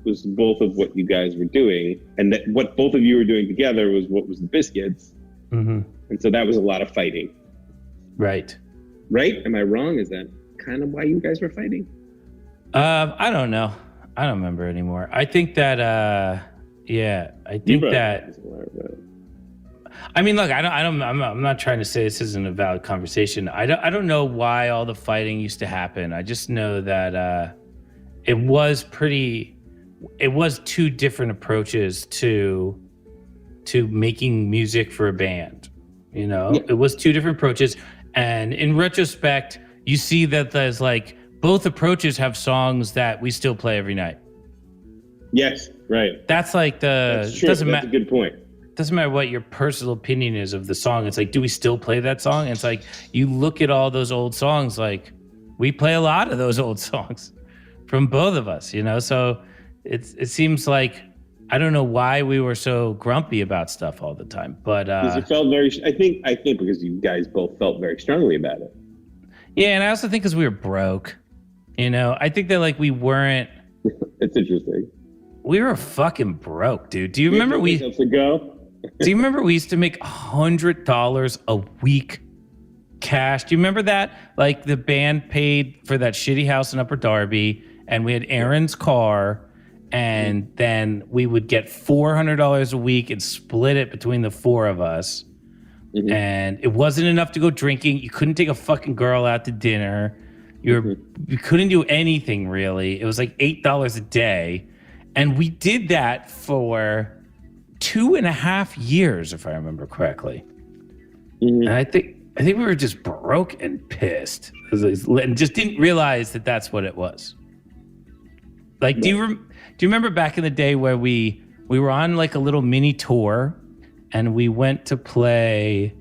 C: was both of what you guys were doing, and that what both of you were doing together was what was the Biscuits. Mm-hmm. And so that was a lot of fighting.
A: Right?
C: Am I wrong? Is that kind of why you guys were fighting?
A: I don't know. I don't remember anymore. I think that, look, I'm not trying to say this isn't a valid conversation. I don't know why all the fighting used to happen. I just know that it was two different approaches to making music for a band. It was two different approaches. And in retrospect, you see that there's both approaches have songs that we still play every night.
C: Yes, right.
A: That's
C: That's true. That's a good point.
A: Doesn't matter what your personal opinion is of the song. It's do we still play that song? And it's you look at all those old songs, we play a lot of those old songs from both of us, So it seems like, I don't know why we were so grumpy about stuff all the time, but
C: because it felt very. I think because you guys both felt very strongly about it.
A: Yeah, and I also think because we were broke, I think that we weren't.
C: It's interesting.
A: We were fucking broke, dude. Do you remember we? Do you remember we used to make $100 a week cash? Do you remember that? The band paid for that shitty house in Upper Darby, and we had Aaron's car, and then we would get $400 a week and split it between the four of us. Mm-hmm. And it wasn't enough to go drinking. You couldn't take a fucking girl out to dinner. You couldn't do anything really. It was $8 a day, and we did that for 2.5 years, if I remember correctly.
C: Mm-hmm.
A: And I think we were just broke and pissed, and just didn't realize that that's what it was. Like, do you remember back in the day where we were on like a little mini tour, and we went to play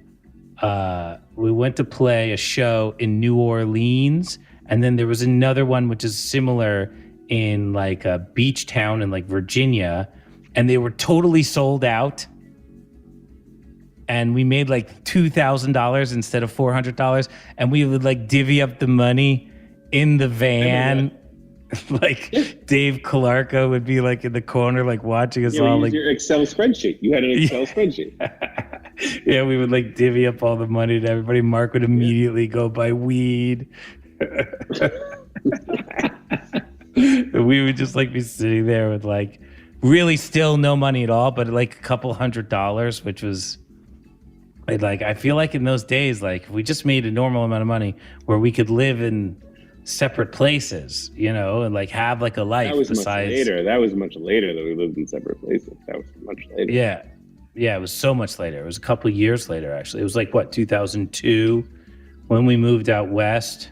A: a show in New Orleans, and then there was another one which is similar in like a beach town in like Virginia, and they were totally sold out. And we made like $2,000 instead of $400, and we would like divvy up the money in the van. Like Dave Calarco would be like in the corner, like watching us all. Like
C: your Excel spreadsheet. You had an Excel spreadsheet.
A: Yeah, we would like divvy up all the money to everybody. Mark would immediately go buy weed. We would just like be sitting there with like really still no money at all, but like a couple $100, which was like, I feel like in those days, like if we just made a normal amount of money where we could live in separate places, you know, and like have like a life.
C: That was
A: besides
C: much later. That was much later that we lived in separate places. That was much later.
A: Yeah, it was so much later. It was a couple of years later, actually. It was like, what, 2002 when we moved out west.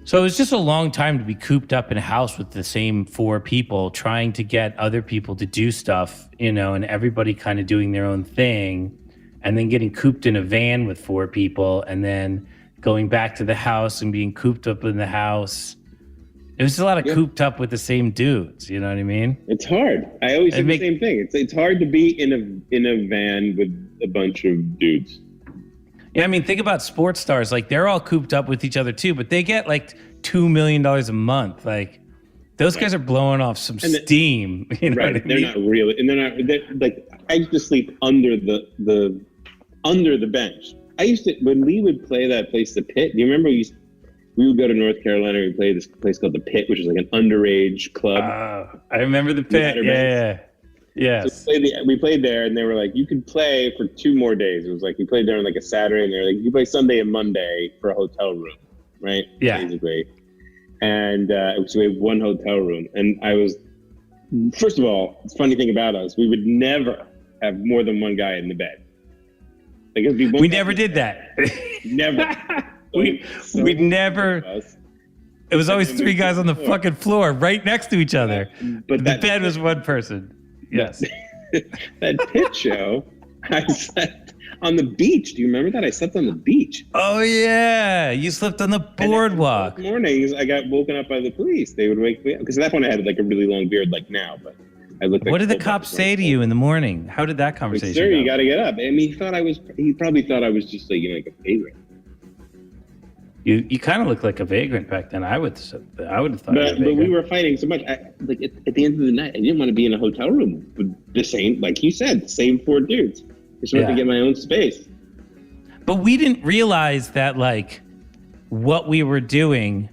A: So it was just a long time to be cooped up in a house with the same 4 people, trying to get other people to do stuff, you know, and everybody kind of doing their own thing, and then getting cooped in a van with 4 people, and then going back to the house and being cooped up in the house. It was a lot of cooped up with the same dudes. You know what I mean?
C: It's hard. I always say the same thing. It's hard to be in a van with a bunch of dudes.
A: Yeah, I mean, think about sports stars. Like, they're all cooped up with each other too, but they get like $2 million a month. Like, those guys are blowing off some steam. You know what I mean?
C: They're not really, and they're like, I used to sleep under the bench. I used to, when we would play that place, the Pit. Do you remember we would go to North Carolina and play this place called the Pit, which was like an underage club.
A: I remember the Pit. Yeah. Yes.
C: So we played there, and they were like, you could play for 2 more days. It was like, you played there on like a Saturday, and they were like, you play Sunday and Monday for a hotel room, right?
A: Yeah.
C: Basically. And so we had 1 hotel room. And I was, first of all, the funny thing about us, we would never have more than 1 guy in the bed. Like, we
A: never did that.
C: Never.
A: We'd never. It was always 3 guys on the fucking floor right next to each other. But the bed was 1 person. Yes.
C: That Pit show, I slept on the beach. Do you remember that? I slept on the beach.
A: Oh, yeah. You slept on the boardwalk.
C: Mornings, I got woken up by the police. They would wake me up. Because at that point, I had like a really long beard like now. But I looked like,
A: what did the cops say to you in the morning? How did that conversation
C: go? Sir, you
A: go?
C: got to get up. I mean, he probably thought I was just like, you know, like a vagrant.
A: You kind of looked like a vagrant back then. I would have thought.
C: But we were fighting so much. At the end of the night, I didn't want to be in a hotel room with the same, like you said, the same 4 dudes. I just wanted to get my own space.
A: But we didn't realize that like what we were doing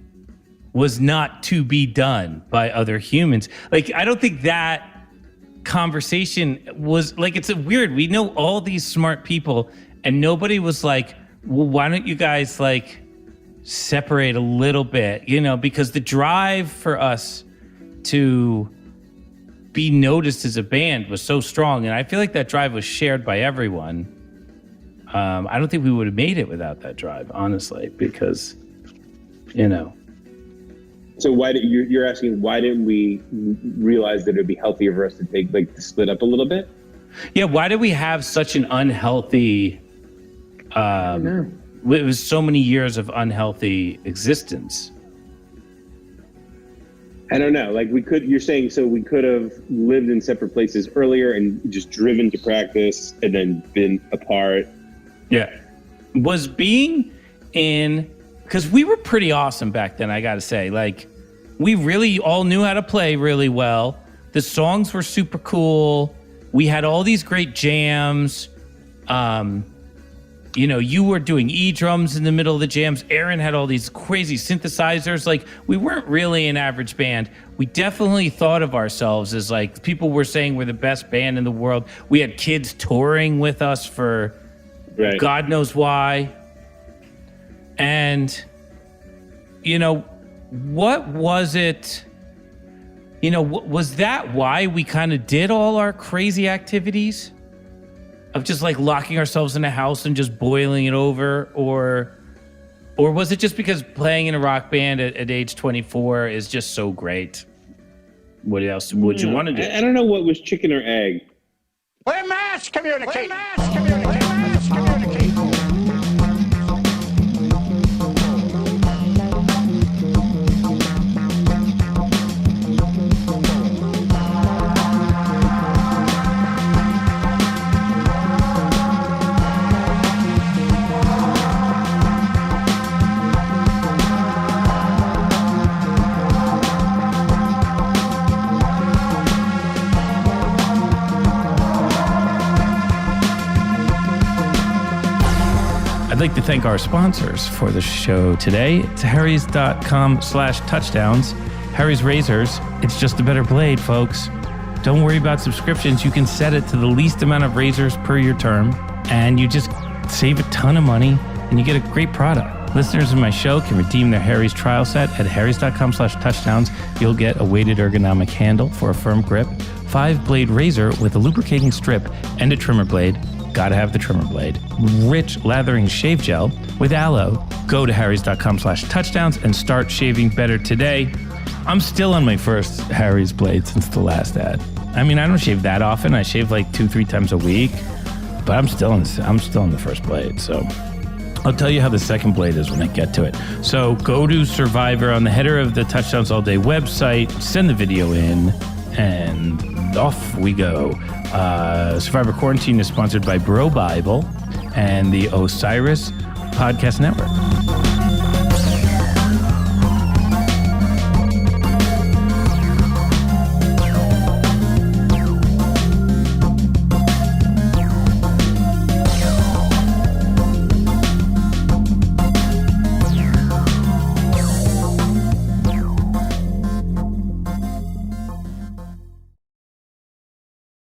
A: was not to be done by other humans. Like, I don't think that conversation was like, it's weird. We know all these smart people, and nobody was like, well, why don't you guys like separate a little bit, you know, because the drive for us to be noticed as a band was so strong, and I feel like that drive was shared by everyone. I don't think we would have made it without that drive, honestly, because, you know.
C: So you're asking why didn't we realize that it would be healthier for us to take to split up a little bit?
A: Yeah, why did we have such an unhealthy? I don't know. It was so many years of unhealthy existence.
C: I don't know. Like you're saying, so we could have lived in separate places earlier and just driven to practice and then been apart.
A: Yeah. Was being in, because we were pretty awesome back then, I got to say. Like, we really all knew how to play really well. The songs were super cool. We had all these great jams. You know, you were doing E-drums in the middle of the jams. Aron had all these crazy synthesizers. Like, we weren't really an average band. We definitely thought of ourselves as, like, people were saying we're the best band in the world. We had kids touring with us for God knows why. And, you know, what was it You know, was that why we kind of did all our crazy activities of just like locking ourselves in a house and just boiling it over? Or was it just because playing in a rock band at age 24 is just so great? What else would you want to do?
C: I don't know what was chicken or egg.
B: We're mass communicating. Mass communicating. Mass communicating.
A: I'd like to thank our sponsors for the show today. It's harrys.com/touchdowns. Harry's Razors, it's just a better blade, folks. Don't worry about subscriptions. You can set it to the least amount of razors per your term, and you just save a ton of money, and you get a great product. Listeners of my show can redeem their Harry's trial set at harrys.com/touchdowns. You'll get a weighted ergonomic handle for a firm grip, 5-blade razor with a lubricating strip and a trimmer blade. Gotta have the trimmer blade. Rich lathering shave gel with aloe. Go to harrys.com/touchdowns and start shaving better today. I'm still on my first Harry's blade since the last ad. I mean, I don't shave that often. I shave like 2-3 times a week, but I'm still in the first blade. So I'll tell you how the second blade is when I get to it. So go to Survivor on the header of the Touchdowns All Day website, send the video in, and off we go. Survivor Quarantine is sponsored by Bro Bible and the Osiris Podcast Network.